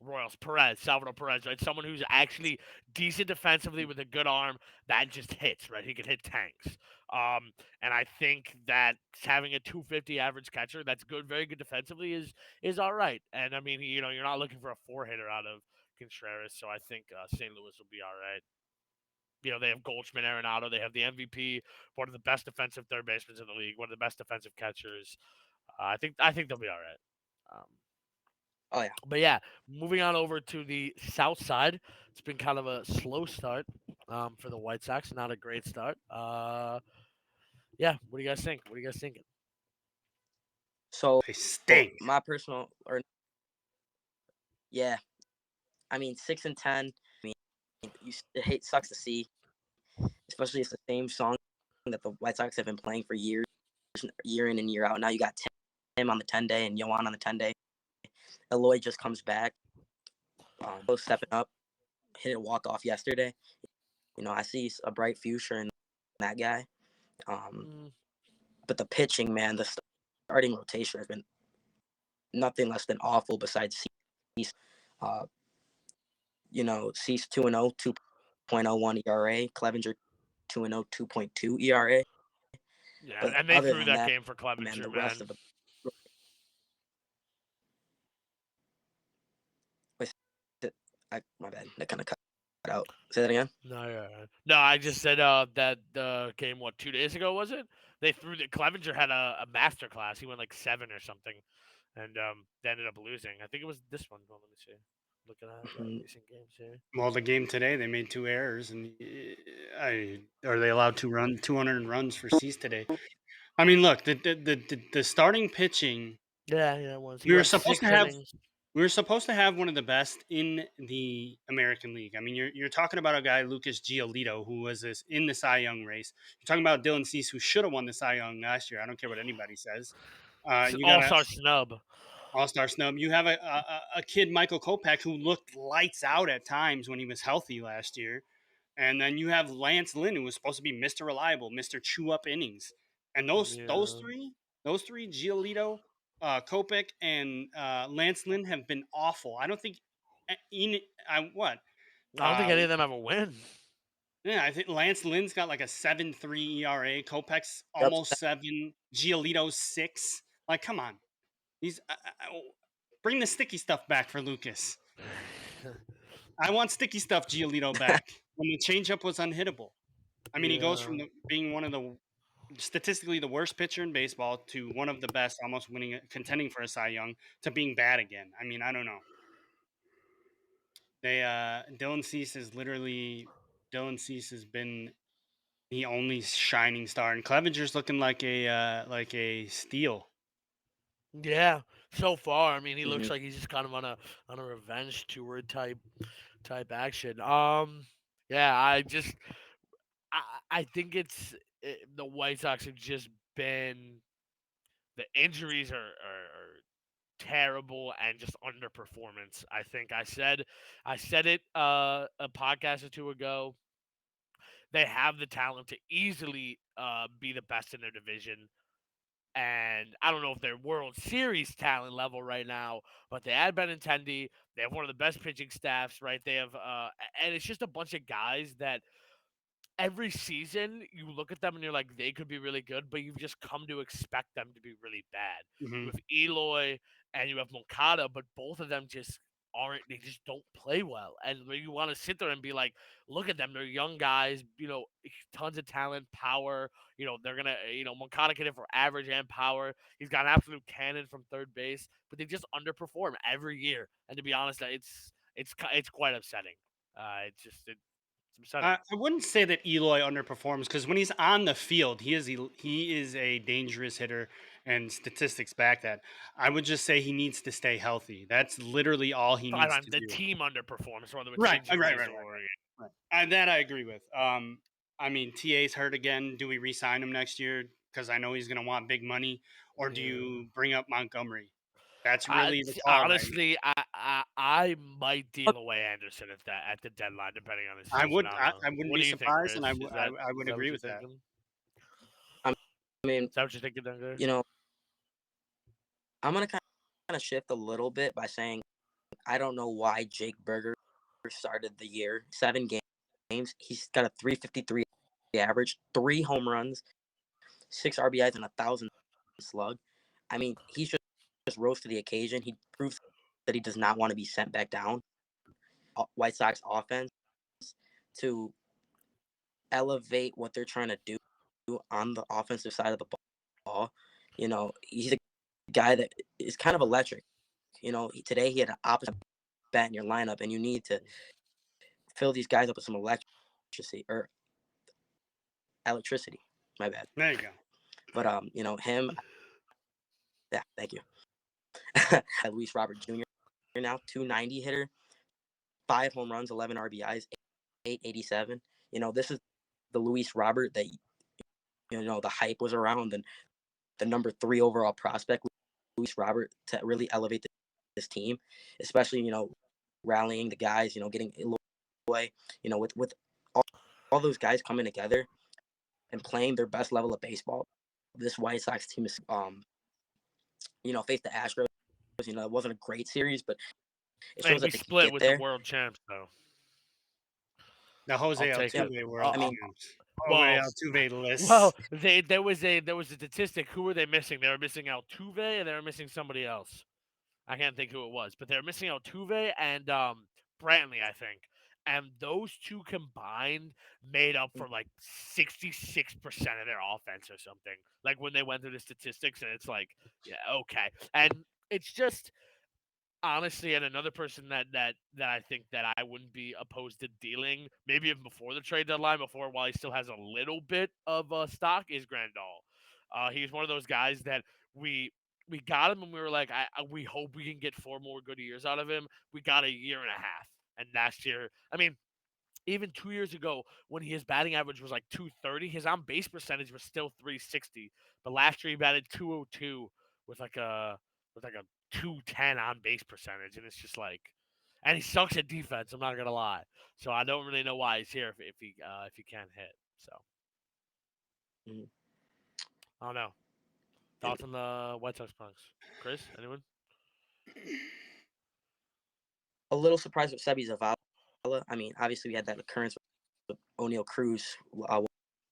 Royals, Salvador Perez, right? Someone who's actually decent defensively with a good arm that just hits, right? He can hit tanks. Um, and I think that having a 250 average catcher that's good, very good defensively is all right. And I mean, you're not looking for a four hitter out of Contreras, so I think St. Louis will be all right. They have Goldschmidt, Arenado, they have the MVP, one of the best defensive third basemen in the league, one of the best defensive catchers. I think they'll be all right. Um, Oh yeah. but yeah, moving on over to the south side, it's been kind of a slow start for the White Sox. Not a great start. Yeah. What do you guys think? What are you guys thinking? So They stink. my personal, or yeah, I mean 6-10. I mean, it sucks to see, especially it's the same song that the White Sox have been playing for years, year in and year out. Now you got Tim on the 10-day and Yoan on the 10-day. Eloy just comes back, both stepping up, hit a walk off yesterday. I see a bright future in that guy. Um, Mm, but the pitching, man, the starting rotation has been nothing less than awful. Besides Cease, uh, Cease 2-0, 2.01 ERA, Clevenger 2-0, 2.2 ERA. yeah, But and they other threw than that that, game for man, Clevenger, the rest man. of the my bad, that kind of cut out. Say that again. No, yeah, no, I just said that the game 2 days ago was it? They threw the Clevenger had a master class. He went like 7 or something, and they ended up losing. I think it was this one. Well, let me see. Looking at Mhm. recent games here. Well, the game today they made two errors, and are they allowed to run 200 runs for Cease today? I mean, look, the starting pitching. Yeah, yeah, it was. He We were went supposed to six have innings. we were supposed to have one of the best in the American League. I mean, you're talking about a guy, Lucas Giolito, who was in the Cy Young race. You're talking about Dylan Cease, who should have won the Cy Young last year. I don't care what anybody says. You got All a star snub. all-star snub. You have a kid, Michael Kopech, who looked lights out at times when he was healthy last year. And then you have Lance Lynn, who was supposed to be Mr. Reliable, Mr. Chew Up Innings. And Yeah. those three, Giolito, Kopech, and Lance Lynn have been awful. I don't think I what I don't think uh, any of them ever win. yeah, I think Lance Lynn's got like a 7.3 ERA. Kopech's Yep. almost 7. Giolito's 6. Like, come on, he's bring the sticky stuff back for Lucas. I want sticky stuff Giolito back when the changeup was unhittable. I mean, he goes Yeah. from being one of the statistically the worst pitcher in baseball to one of the best, almost winning, contending for a Cy Young, to being bad again. I mean, I don't know. Dylan Cease has been the only shining star, and Clevenger's looking like a steal. Yeah. So far, I mean, he Hmm. looks like he's just kind of on a revenge tour type action. Yeah, I think the White Sox have just been The injuries are terrible and just underperformance. I think I said it a podcast or two ago. They have the talent to easily be the best in their division. And I don't know if they're World Series talent level right now, but they had Benintendi. They have one of the best pitching staffs, right? They have, and it's just a bunch of guys that every season you look at them and you're like, they could be really good, but you've just come to expect them to be really bad. You Hmm. have Eloy and you have Moncada, but both of them just aren't, they just don't play well. And when you want to sit there and be like, look at them, they're young guys, tons of talent, power, they're going to, Moncada can hit for average and power. He's got an absolute cannon from third base, but they just underperform every year. And to be honest, it's quite upsetting. It's upsetting. I wouldn't say that Eloy underperforms because when he's on the field, he is a dangerous hitter, and statistics back that. I would just say he needs to stay healthy. That's literally all he needs to The do. team underperforms, whether it's Right, injuries or right. And that I agree with. I mean, TA's hurt again. Do we re-sign him next year? Because I know he's going to want big money, or do yeah. you bring up Montgomery? That's really the call right now. Honestly, I might deal away Anderson at the deadline, depending on his season. I don't know. I wouldn't What be do you think, surprised, and Chris? I Is would that what agree you're with that. thinking? I mean, Is that what you're thinking, Dunker? you know, I'm gonna kind of shift a little bit by saying I don't know why Jake Berger started the year 7 games. He's got a 353 average, 3 home runs, 6 RBIs, and 1,000 slug. I mean, he's just rose to the occasion. He proves that he does not want to be sent back down. White Sox offense to elevate what they're trying to do on the offensive side of the ball. He's a guy that is kind of electric. Today he had an opposite bat in your lineup, and you need to fill these guys up with some electricity. My bad. There you go. But him. Yeah, thank you. Luis Robert Jr. now 290 hitter, 5 home runs, 11 RBIs, 887. This is the Luis Robert that the hype was around, and the number 3 overall prospect, Luis Robert, to really elevate this team, especially rallying the guys, getting away, with all those guys coming together and playing their best level of baseball. This White Sox team is faced the Astros. It wasn't a great series, but it Hey, shows we that they can split get with the there. world champs, though. The Jose I'll take Yeah, it. Altuve World I mean, Champs. Jose Well, Altuve well, lists. there was a statistic. Who were they missing? They were missing Altuve, and they were missing somebody else. I can't think who it was, but they're missing Altuve and Brantley, I think. And those two combined made up for like 66% of their offense or something. Like when they went through the statistics, and it's like, yeah, okay. And it's just honestly, and another person that I think that I wouldn't be opposed to dealing, maybe even before the trade deadline, before while he still has a little bit of stock, is Grandal. He's one of those guys that we got him and we were like, we hope we can get 4 more good years out of him. We got a year and a half, and last year, I mean, even 2 years ago when his batting average was like 230, his on base percentage was still 360. But last year he batted 202 with like a 210 on base percentage, and it's just like, and he sucks at defense. I'm not gonna lie. So I don't really know why he's here if he can't hit. So mhm. I don't know. And Thoughts on the White Sox Punks, Chris? Anyone? a little surprised with Sebi Zavala. I mean, obviously we had that occurrence with O'Neal Cruz. What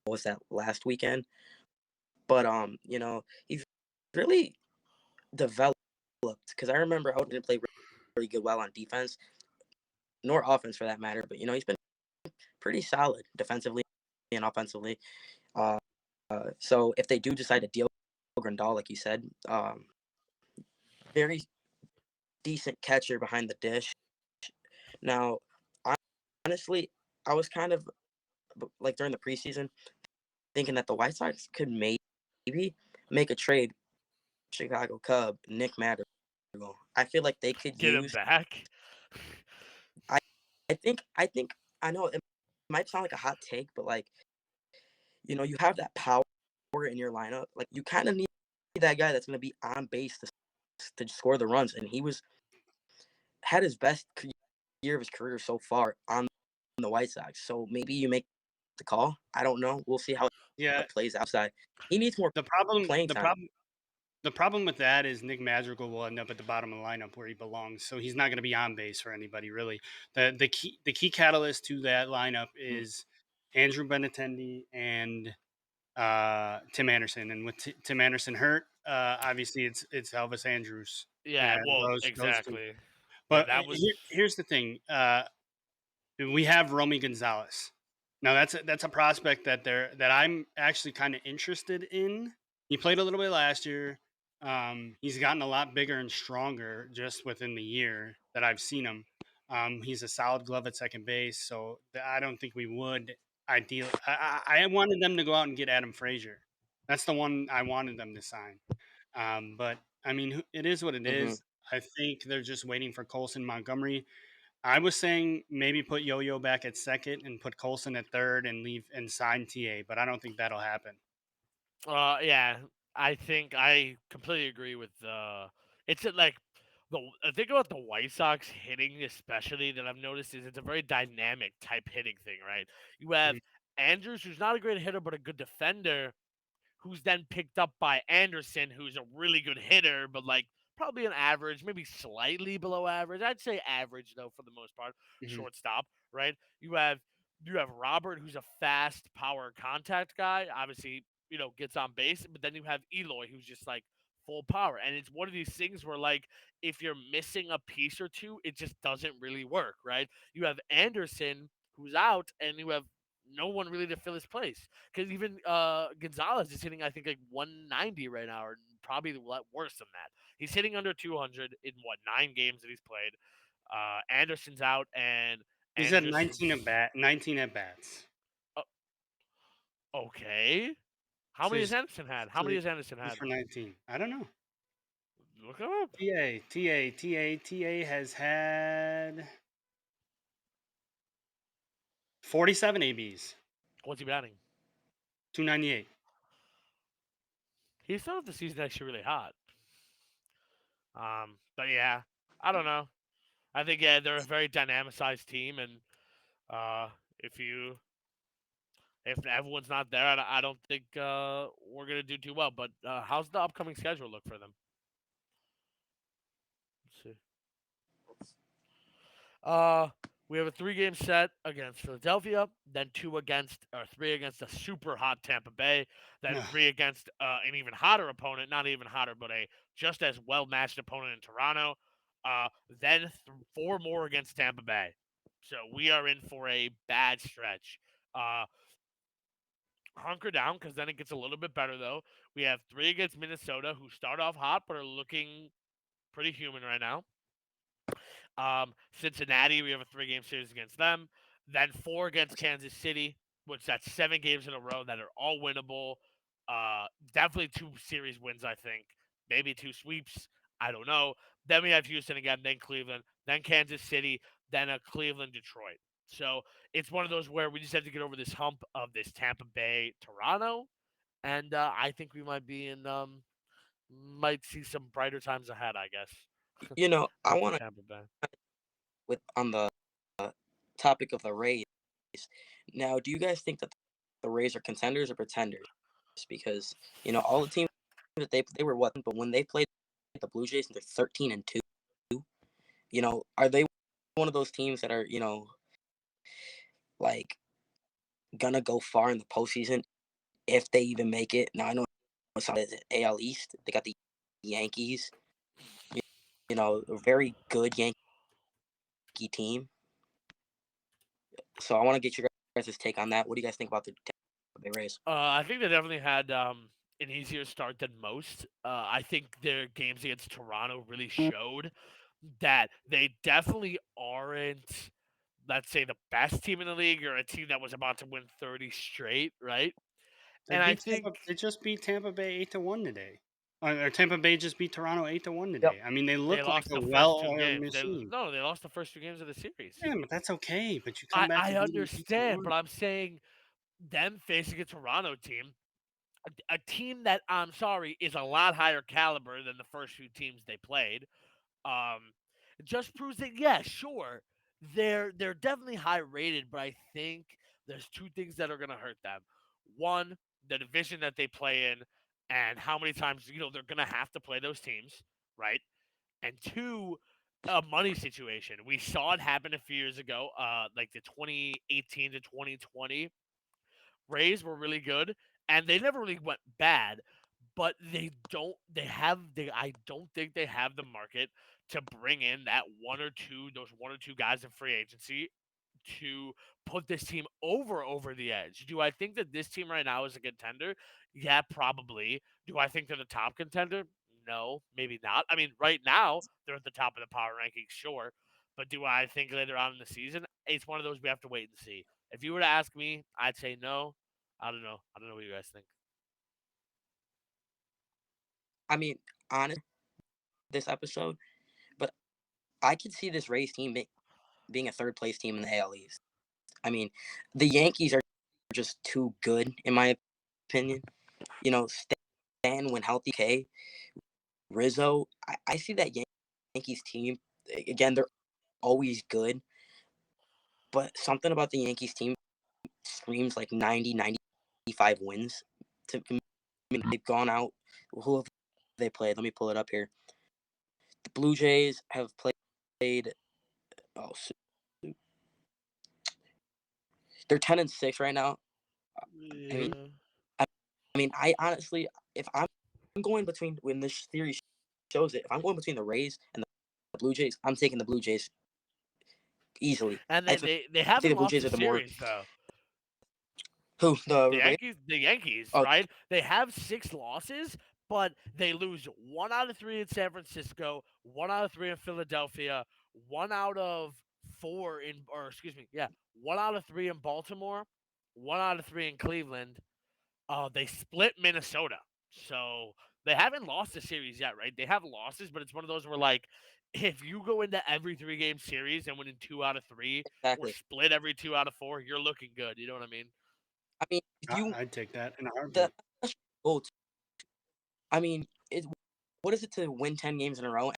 was that last weekend? But he's really developed, because I remember I didn't play really good well on defense, nor offense for that matter. But he's been pretty solid defensively and offensively. Uh, so if they do decide to deal Grandal, like you said, very decent catcher behind the dish. Now, honestly, I was kind of like during the preseason thinking that the White Sox could maybe make a trade. Chicago Cub Nick Madrigal. I feel like they could Get him use. back. I I think I know it might sound like a hot take, but like you have that power in your lineup. Like you kind of need that guy that's going to be on base to score the runs, and he had his best year of his career so far on the White Sox. So maybe you make the call. I don't know. We'll see how Yeah, it plays outside. He needs more the problem playing the time. problem the problem with that is Nick Madrigal will end up at the bottom of the lineup where he belongs. So he's not going to be on base for anybody really. The key catalyst to that lineup Mm. is Andrew Benintendi and Tim Anderson. And with Tim Anderson hurt, obviously it's Elvis Andrews Yeah, and well, those two. exactly. Yeah, But that was here's the thing. We have Romy Gonzalez. Now that's a prospect that I'm actually kind of interested in. He played a little bit last year. He's gotten a lot bigger and stronger just within the year that I've seen him. He's a solid glove at second base, so I don't think we would ideal. I wanted them to go out and get Adam Frazier. That's the one I wanted them to sign. But I mean, it is what it Mm-hmm. is. I think they're just waiting for Colson Montgomery. I was saying maybe put Yo-Yo back at second and put Colson at third and leave and sign TA, but I don't think that'll happen. yeah, I think I completely agree with it's like the thing about the White Sox hitting especially that I've noticed is it's a very dynamic type hitting thing, right? You have Mhm, Andrews, who's not a great hitter but a good defender, who's then picked up by Anderson, who's a really good hitter, but like probably an average, maybe slightly below average. I'd say average though for the most part. mhm. Shortstop, right? You have Robert, who's a fast power contact guy. Obviously, gets on base, but then you have Eloy, who's just like full power. And it's one of these things where like if you're missing a piece or two, it just doesn't really work, right? You have Anderson who's out, and you have no one really to fill his place. Because even Gonzalez is hitting, I think, like 190 right now, or probably a lot worse than that. He's hitting under 200 in what 9 games that he's played. Anderson's out, and He's at Andrus's 19 at bats. uh, okay. How So many has he's Anderson had? How so many has Anderson he's had? for 19. I don't know. Look him up. TA has had 47 ABs, What's he batting? 298. He started the season actually really hot. But yeah, I don't know. I think yeah, they're a very dynamicized team, and uh, if you if everyone's not there, I don't think we're gonna do too well. But how's the upcoming schedule look for them? Let's see. Uh, we have a 3-game set against Philadelphia, then three against a super hot Tampa Bay, then Ugh. three against an even hotter opponent, not even hotter, but a just as well matched opponent in Toronto. Then 4 more against Tampa Bay. So we are in for a bad stretch. Uh, Hunker down because then it gets a little bit better though. We have 3 against Minnesota, who start off hot but are looking pretty human right now. Cincinnati, we have a 3-game series against them. Then 4 against Kansas City, which that's 7 games in a row that are all winnable. Definitely 2 series wins, I think. Maybe 2 sweeps. I don't know. Then we have Houston again, then Cleveland, then Kansas City, then a Cleveland, Detroit. So it's one of those where we just have to get over this hump of this Tampa Bay, Toronto, and I think we might see some brighter times ahead. I guess I with the want to Tampa Bay. with on the uh, topic of the Rays. Now, do you guys think that the Rays are contenders or pretenders? Because all the teams that they were what, but when they played the Blue Jays, they're 13-2. Are they one of those teams that are like gonna go far in the postseason if they even make it? Now I know it's not the AL East. They got the Yankees. A very good Yankee team. So I want to get your guys' take on that. What do you guys think about the Tampa Bay Rays? I think they definitely had an easier start than most. I think their games against Toronto really showed that they definitely aren't, let's say, the best team in the league or a team that was about to win 30 straight, right? They And I beat think Tampa. They just beat Tampa Bay 8-1 today. Or Tampa Bay just beat Toronto 8-1 Yep. today. I mean, they they look like lost a the first two well-oiled games. machine. They lost the first 2 games of the series. Yeah, but that's okay. But you come I, back I and beat them understand, 8-1. but I'm saying them facing a Toronto team a team that I'm sorry is a lot higher caliber than the first few teams they played. Um, just proves that yeah, sure, they're definitely high rated, but I think there's two things that are gonna hurt them. One, the division that they play in, and how many times they're gonna have to play those teams, right? And two, a money situation. We saw it happen a few years ago, like the 2018 to 2020 Rays were really good, and they never really went bad, but I don't think they have the market to bring in those one or two guys in free agency to put this team over the edge. Do I think that this team right now is a contender? Yeah, probably. Do I think they're the top contender? No, maybe not. I mean, right now they're at the top of the power rankings, sure. But do I think later on in the season? It's one of those we have to wait and see. If you were to ask me, I'd say no. I don't know. I don't know what you guys think. I mean, honestly, this episode, but I could see this Rays team being a third place team in the AL East. I mean, the Yankees are just too good, in my opinion. Stan when healthy, okay. Rizzo, I see that Yankees team, again, they're always good, but something about the Yankees team screams like 90, 95 wins. I mean, they've gone out. Who have they played? Let me pull it up here. The Blue Jays have played. Oh, they're 10-6 right now. I mean, Yeah. I honestly, if I'm going between when this series shows it, if I'm going between the Rays and the Blue Jays, I'm taking the Blue Jays easily. And I they, think they they the haven't Blue lost Jays a are the more series though. who the The Rays. Yankees, Oh, right? They have 6 losses, but they lose 1 out of 3 in San Francisco, 1 out of 3 in Philadelphia, 1 out of 4 or excuse me, yeah, 1 out of 3 in Baltimore, 1 out of 3 in Cleveland. They split Minnesota, so they haven't lost a series yet, right? They have losses, but it's one of those where like if you go into every 3 game series and win in 2 out of 3 or exactly. split every 2 out of 4, you're looking good. You know what I mean? I mean, if you I'd take that in a the heartbeat. goal. I mean, what is it to win 10 games in a row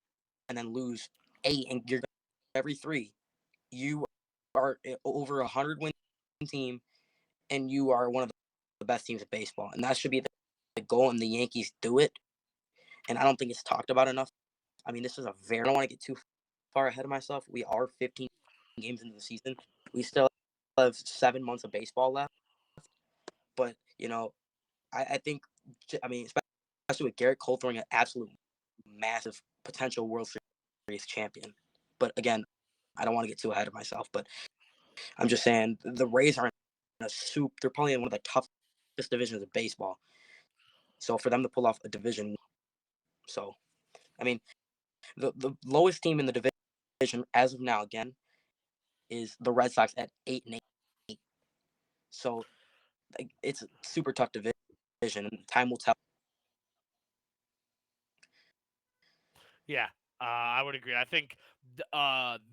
and then lose 8 and you're every 3? You are over 100 win team and you are one of the best teams in baseball, and that should be the goal. And the Yankees do it, and I don't think it's talked about enough. I mean, this is a very. I don't want to get too far ahead of myself. We are 15 games into the season. We still have 7 months of baseball left, but I think. I mean, especially with Garrett Cole throwing an absolute massive potential World Series champion. But again, I don't want to get too ahead of myself. But I'm just saying the Rays are in a soup. They're probably in one of the toughest divisions of baseball. So for them to pull off a division, so I mean, the lowest team in the division as of now again is the Red Sox at 8-8. So it's a super tough division, and time will tell. Yeah, I would agree. I think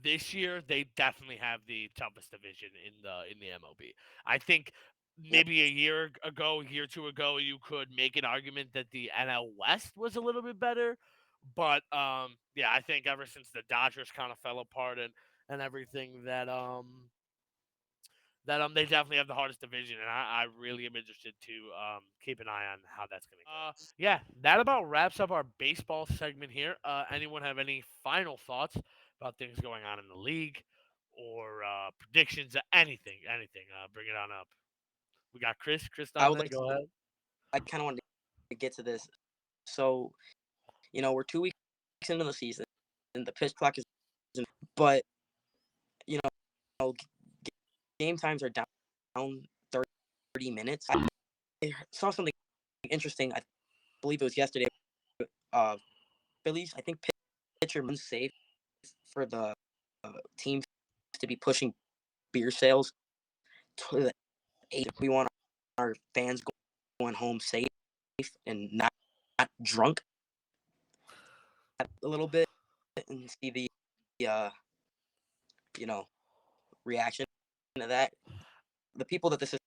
this year they definitely have the toughest division in the MLB. I think Yep. maybe a year ago, year two ago, you could make an argument that the NL West was a little bit better, but yeah, I think ever since the Dodgers kind of fell apart and everything that they definitely have the hardest division, and I really am interested to keep an eye on how that's going to go. Yeah, that about wraps up our baseball segment here. Anyone have any final thoughts about things going on in the league or predictions? Anything. Bring it on up. We got Chris I down would there. like to. Go ahead. I kind of wanted to get to this. So we're 2 weeks into the season, and the pitch clock is, but you know, game times are down 30 minutes. I saw something interesting. I believe it was yesterday. Uh, Phillies, I think pitcher was safe for the teams to be pushing beer sales to the 8. We want our fans going home safe and not drunk a little bit and see the you know reaction to that. The people that this is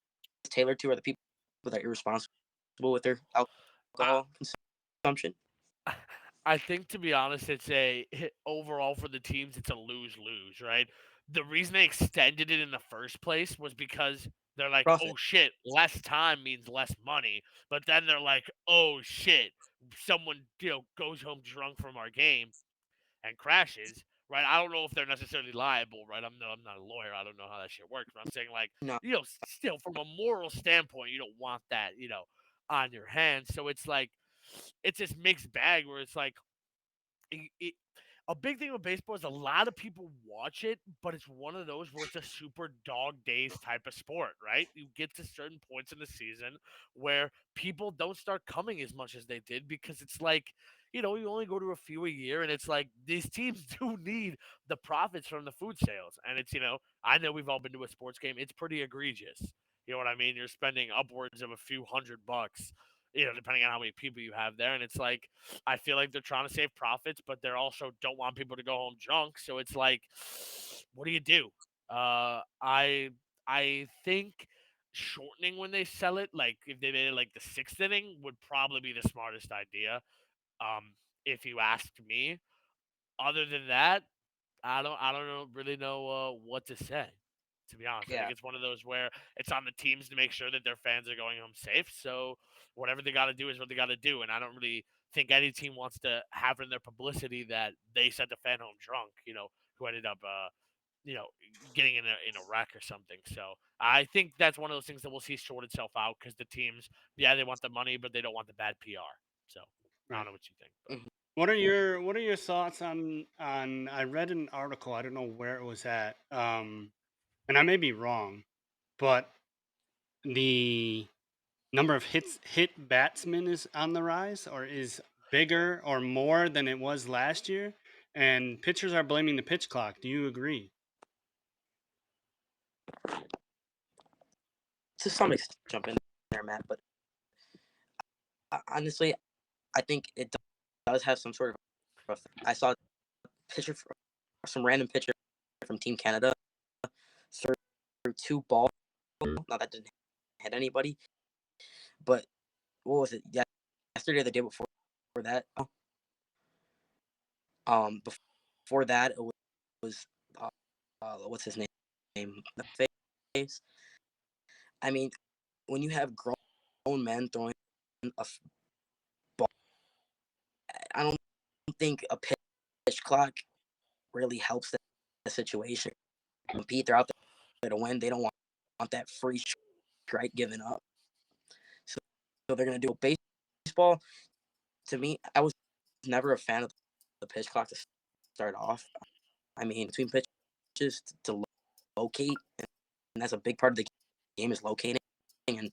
tailored to are the people that are irresponsible with their I, alcohol consumption? I think to be honest, it's a overall for the teams, it's a lose lose, right? The reason they extended it in the first place was because they're like, oh Profit. shit, less time means less money. But then they're like, oh shit, someone goes home drunk from our game and crashes, right? I don't know if they're necessarily liable, right? I'm not a lawyer. I don't know how that shit works, but I'm saying like, No. still from a moral standpoint, you don't want that, on your hands. So it's like it's this mixed bag where it's like it, a big thing with baseball is a lot of people watch it, but it's one of those where it's a super dog days type of sport, right? You get to certain points in the season where people don't start coming as much as they did because it's like, you only go to a few a year, and it's like these teams do need the profits from the food sales. And it's, I know we've all been to a sports game, it's pretty egregious. You know what I mean? You're spending upwards of a few $100, depending on how many people you have there. And it's like, I feel like they're trying to save profits, but they're also don't want people to go home drunk. So it's like, what do you do? I think shortening when they sell it, like if they made it like the sixth inning, would probably be the smartest idea. If you ask me. Other than that, I don't really know what to say. To be honest, I think Yeah. it's one of those where it's on the teams to make sure that their fans are going home safe. So whatever they got to do is what they got to do, and I don't really think any team wants to have in their publicity that they sent a fan home drunk. Who ended up you know getting in a wreck or something. So I think that's one of those things that we'll see sort itself out because the teams, yeah, they want the money, but they don't want the bad PR. So I don't Right. know what you think, but. Mhm. What are your thoughts on I read an article, I don't know where it was at, and I may be wrong, but the number of hit batsmen is on the rise or is bigger or more than it was last year, and pitchers are blaming the pitch clock. Do you agree? To some extent, jump in there, Matt. But honestly, I think it does have some sort of. I saw a picture, some random picture from Team Canada threw two balls. Now that didn't hit anybody, but what was it? Yesterday or the day before that? Before that, it was what's his name? The face. I mean, when you have grown men throwing a ball, I don't think a pitch clock really helps the situation. Compete, they're out there to win. They don't want that free strike given up. So they're gonna do a baseball. To me, I was never a fan of the pitch clock to start off. I mean, between pitches to locate, and that's a big part of the game is locating. And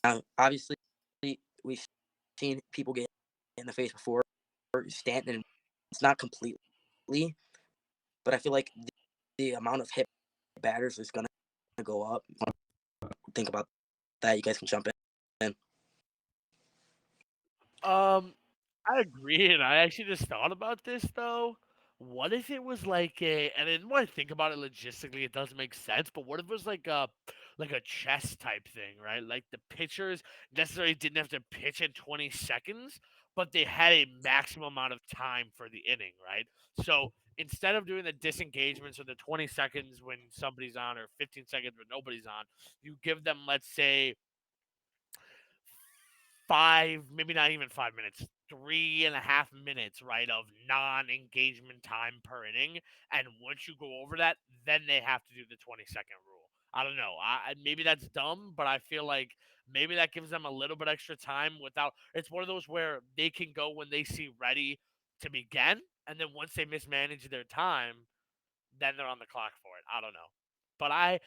now obviously, we've seen people get in the face before. Stanton, it's not completely, but I feel like the amount of hit batters is gonna go up. Think about that. You guys can jump in. Um, I agree, and I actually just thought about this though. What if it was like and then when I think about it logistically, it does make sense. But what if it was like a chess type thing, right? Like the pitchers necessarily didn't have to pitch in 20 seconds, but they had a maximum amount of time for the inning, right? So instead of doing the disengagements or the 20 seconds when somebody's on or 15 seconds when nobody's on, you give them, let's say, five, maybe not even 5 minutes, 3.5 minutes, right, of non-engagement time per inning. And once you go over that, then they have to do the 20-second rule. I don't know. Maybe that's dumb, but I feel like maybe that gives them a little bit extra time without. It's one of those where they can go when they see ready to begin, and then once they mismanage their time, then they're on the clock for it. I don't know, but I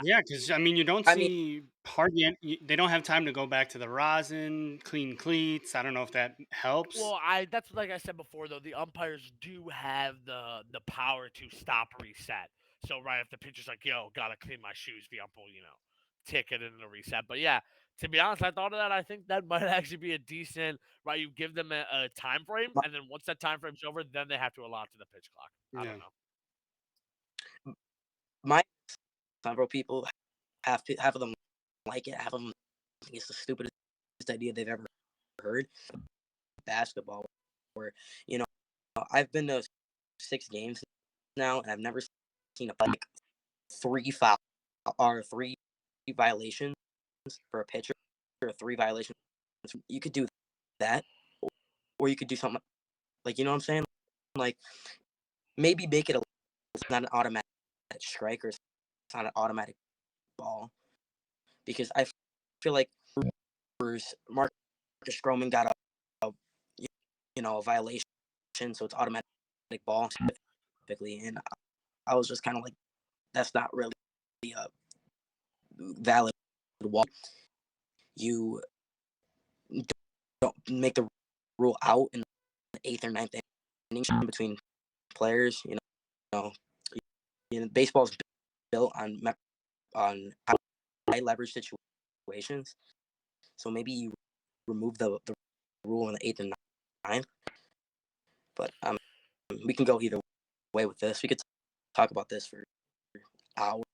Yeah, because I mean, you don't I mean, see hardly they don't have time to go back to the rosin, clean cleats. I don't know if that helps. Well, I that's like I said before though, the umpires do have the power to stop reset. So right if the pitcher's like, yo, gotta clean my shoes, the ump will, tick it in the reset. But yeah, to be honest, I thought of that. I think that might actually be a decent right. You give them a time frame, my, and then once that time frame's over, then they have to allow it to the pitch clock. I don't Yeah. know. my several people, half of them like it. Half of them think it's the stupidest idea they've ever heard. Basketball, where I've been to 6 games now, and I've never seen like 3 foul or 3 violations for a pitcher, or 3 violations. You could do that, or you could do something like, you know what I'm saying? Like, maybe make it it's not an automatic strike, or it's not an automatic ball, because I feel like Marcus Stroman got a a violation, so it's automatic ball specifically, and I was just kind of like, that's not really a valid wall. You don't make the rule out in the eighth or ninth inning between players. Know, baseball's built on high leverage situations, so maybe you remove the rule in the eighth and ninth. But we can go either way with this. We could talk about this for hours.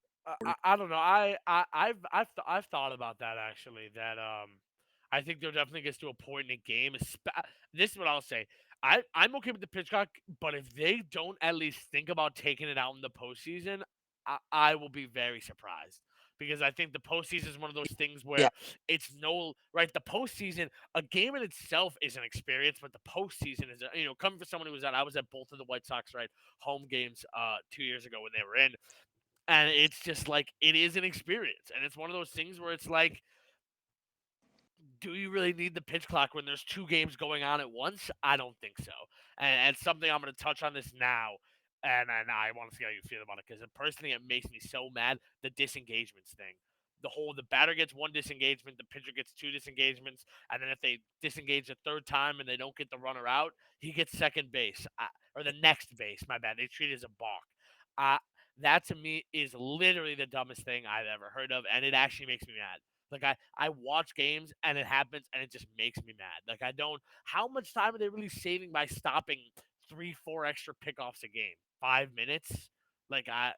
I don't know. I've thought about that actually. That I think there definitely gets to a point in a game. This is what I'll say. I'm okay with the pitch clock, but if they don't at least think about taking it out in the postseason, I will be very surprised. Because I think the postseason is one of those things Yeah, where it's no right. The postseason, a game in itself is an experience, but the postseason is coming for someone who was at. I was at both of the White Sox home games 2 years ago when they were in, and it's just like it is an experience, and it's one of those things where it's like, do you really need the pitch clock when there's 2 games going on at once? I don't think so. And something I'm going to touch on this now, and I want to see how you feel about it, because personally it makes me so mad, the disengagements thing. The batter gets 1 disengagement, the pitcher gets 2 disengagements, and then if they disengage a third time and they don't get the runner out, he gets second base, or the next base. My bad. They treat it as a balk. Uh, that to me is literally the dumbest thing I've ever heard of, and it actually makes me mad. Like I watch games and it happens and it just makes me mad. Like I don't. How much time are they really saving by stopping 3, 4 extra pickoffs a game? 5 minutes? Like I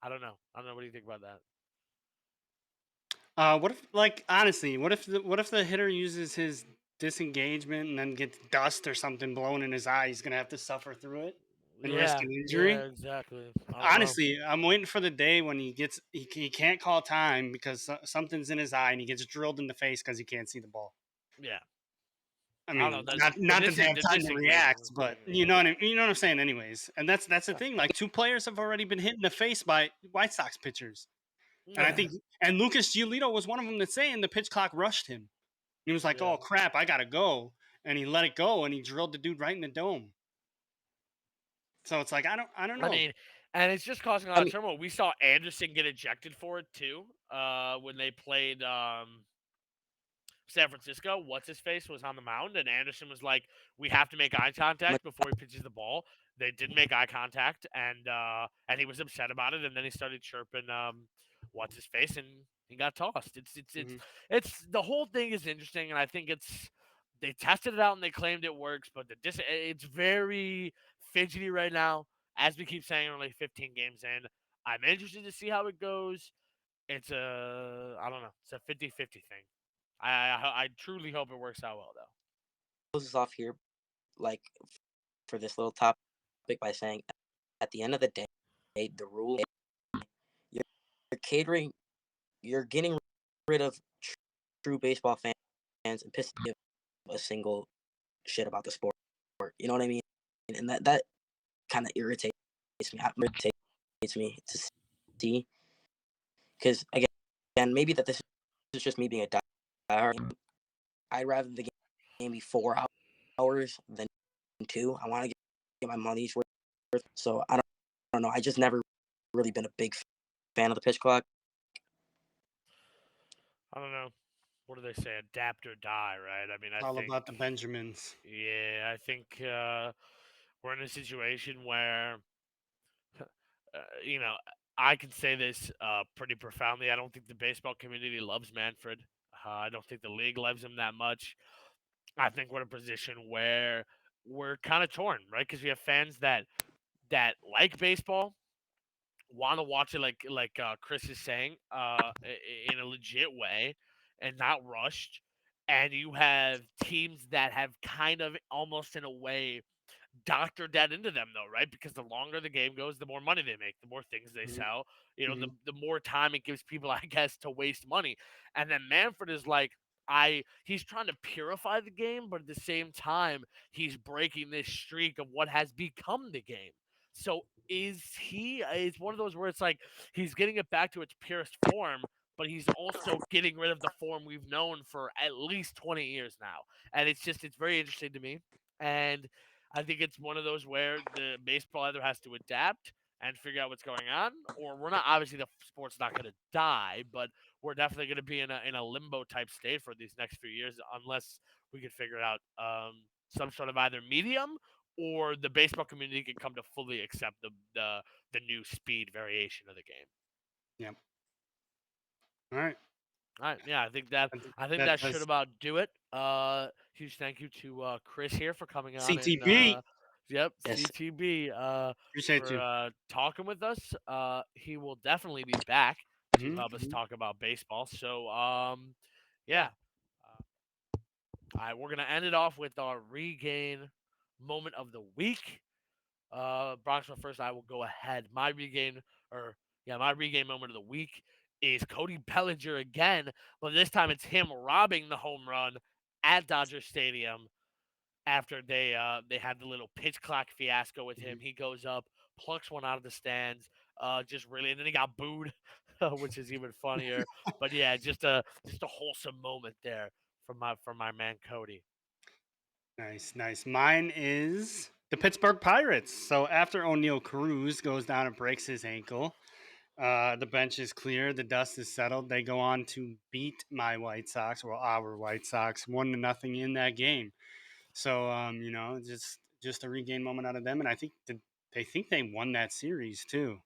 don't know. I don't know. What do you think about that? What if, like, honestly, what if the hitter uses his disengagement and then gets dust or something blown in his eye? He's gonna have to suffer through it and risk Yeah, an yeah, injury. exactly. I don't know. Honestly, I'm waiting for the day when he can't call time because something's in his eye and he gets drilled in the face because he can't see the ball. Yeah, I I don't know. mean, not The not that they have the time to react, disengagement but thing. you know what I'm saying. Anyways, and that's the thing. Like, 2 players have already been hit in the face by White Sox pitchers, and I Yeah, think and Lucas Giolito was one of them that's saying the pitch clock rushed him. He was like, yeah. "Oh crap, I gotta go," and he let it go, and he drilled the dude right in the dome. So it's like I don't I know. mean, and it's just causing a I lot of mean, turmoil. We saw Anderson get ejected for it too. When they played San Francisco, what's his face was on the mound, and Anderson was like, "We have to make eye contact before he pitches the ball." They didn't make eye contact, and he was upset about it. And then he started chirping, "What's his face?" and he got tossed. Mhm. It's the whole thing is interesting, and I think they tested it out and they claimed it works, but it's very fidgety right now. As we keep saying, only 15 games in. I'm interested to see how it goes. It's a I don't know. It's a 50-50 thing. I truly hope it works out well though. close this off here, like, for this little topic, by saying, at the end of the day, the rule, you're catering, you're getting rid of true baseball fans and pissing give a single shit about the sport. You know what I mean? And that kind of irritates me to see, because again, maybe that this is just me being a diehard. I'd rather the game be 4 hours than 2. I want to get my money's worth. So I don't know. I just never really been a big fan of the pitch clock. I don't know. What do they say? Adapt or die, right? I mean, It's all about the Benjamins. I think we're in a situation where, you know, I can say this pretty profoundly. I don't think the baseball community loves Manfred. I don't think the league loves him that much. I think we're in a position where we're kind of torn, right? Because we have fans that like baseball, want to watch it like Chris is saying, in a legit way and not rushed. And you have teams that have kind of almost in a way doctored that into them though, right? Because the longer the game goes, the more money they make, the more things they Mhm, sell. mhm, The more time it gives people, I guess, to waste money. And then Manfred is like, he's trying to purify the game, but at the same time, he's breaking this streak of what has become the game. So is one of those where it's like he's getting it back to its purest form, but he's also getting rid of the form we've known for at least 20 years now. And it's very interesting to me. And I think it's one of those where the baseball either has to adapt and figure out what's going on, or we're not. Obviously, the sport's not going to die, but we're definitely going to be in a limbo type state for these next few years, unless we can figure out some sort of either medium, or the baseball community can come to fully accept the new speed variation of the game. yeah. All right. All right, yeah, I think I think that that should does about do it. Huge thank you to Chris here for coming on and CTB. yep, Yes. CTB Appreciate for you. talking with us. He will definitely be back to Mhm, help us mhm. talk about baseball. So yeah, all right, we're gonna end it off with our regain moment of the week. Bronx went first. I will go ahead. My regain moment of the week is Cody Bellinger again, but this time it's him robbing the home run at Dodger Stadium after they had the little pitch clock fiasco with him. Mhm. He goes up, plucks one out of the stands, just really, and then he got booed, which is even funnier. But yeah, just a wholesome moment there from my man Cody. Nice, nice. Mine is the Pittsburgh Pirates. So after O'Neal Cruz goes down and breaks his ankle, the bench is clear, the dust is settled. They go on to beat my White Sox, or our White Sox, 1-0 in that game. So just a regain moment out of them, and I think they think they won that series too.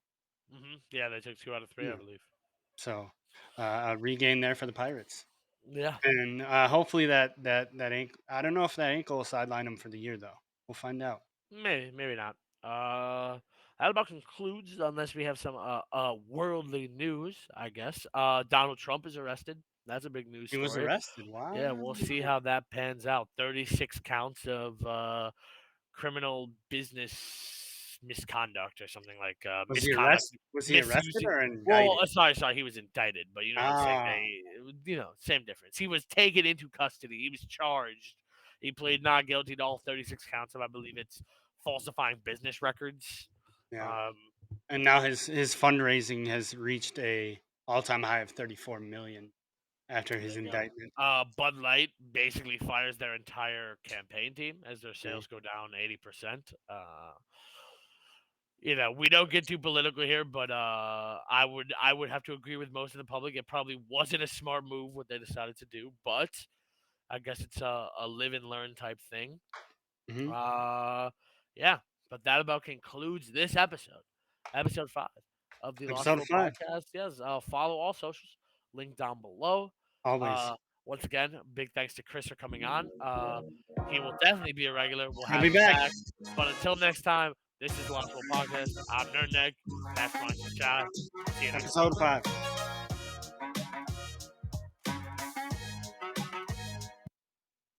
Yeah, they took 2 out of 3, I Yeah. believe. So a regain there for the Pirates. Yeah. And hopefully that ankle. I don't know if that ankle will sideline him for the year, though. We'll find out. Maybe not. That about concludes, unless we have some worldly news, I guess. Donald Trump is arrested. That's a big news He was story. arrested. Yeah, Wow. we'll see how that pans out. 36 counts of criminal business misconduct or something like Was he misconduct, arrested? Was he arrested misusing. or Well, indicted? sorry, he was indicted, but you know what I'm saying. Ah, Same difference. He was taken into custody. He was charged. He pleaded not guilty to all 36 counts of, I believe it's falsifying business records. yeah. Um, And now his fundraising has reached a all-time high of 34 million after there his you go. indictment. Bud Light basically fires their entire campaign team as their Yeah. sales go down 80%. We don't get too political here, but I would have to agree with most of the public. It probably wasn't a smart move what they decided to do, but I guess it's a live and learn type thing. Hmm. Uh, yeah, but that about concludes this episode 5 of the Lost Episode World 5. Podcast. Yes, follow all socials, link down below. Always. Uh, Once again, big thanks to Chris for coming on. He will definitely be a regular. We'll I'll have be him back. back. But until next time, this is the Lost World Podcast. I'm Nerd Neck. That's Ron Shah. See you next time. Episode 5.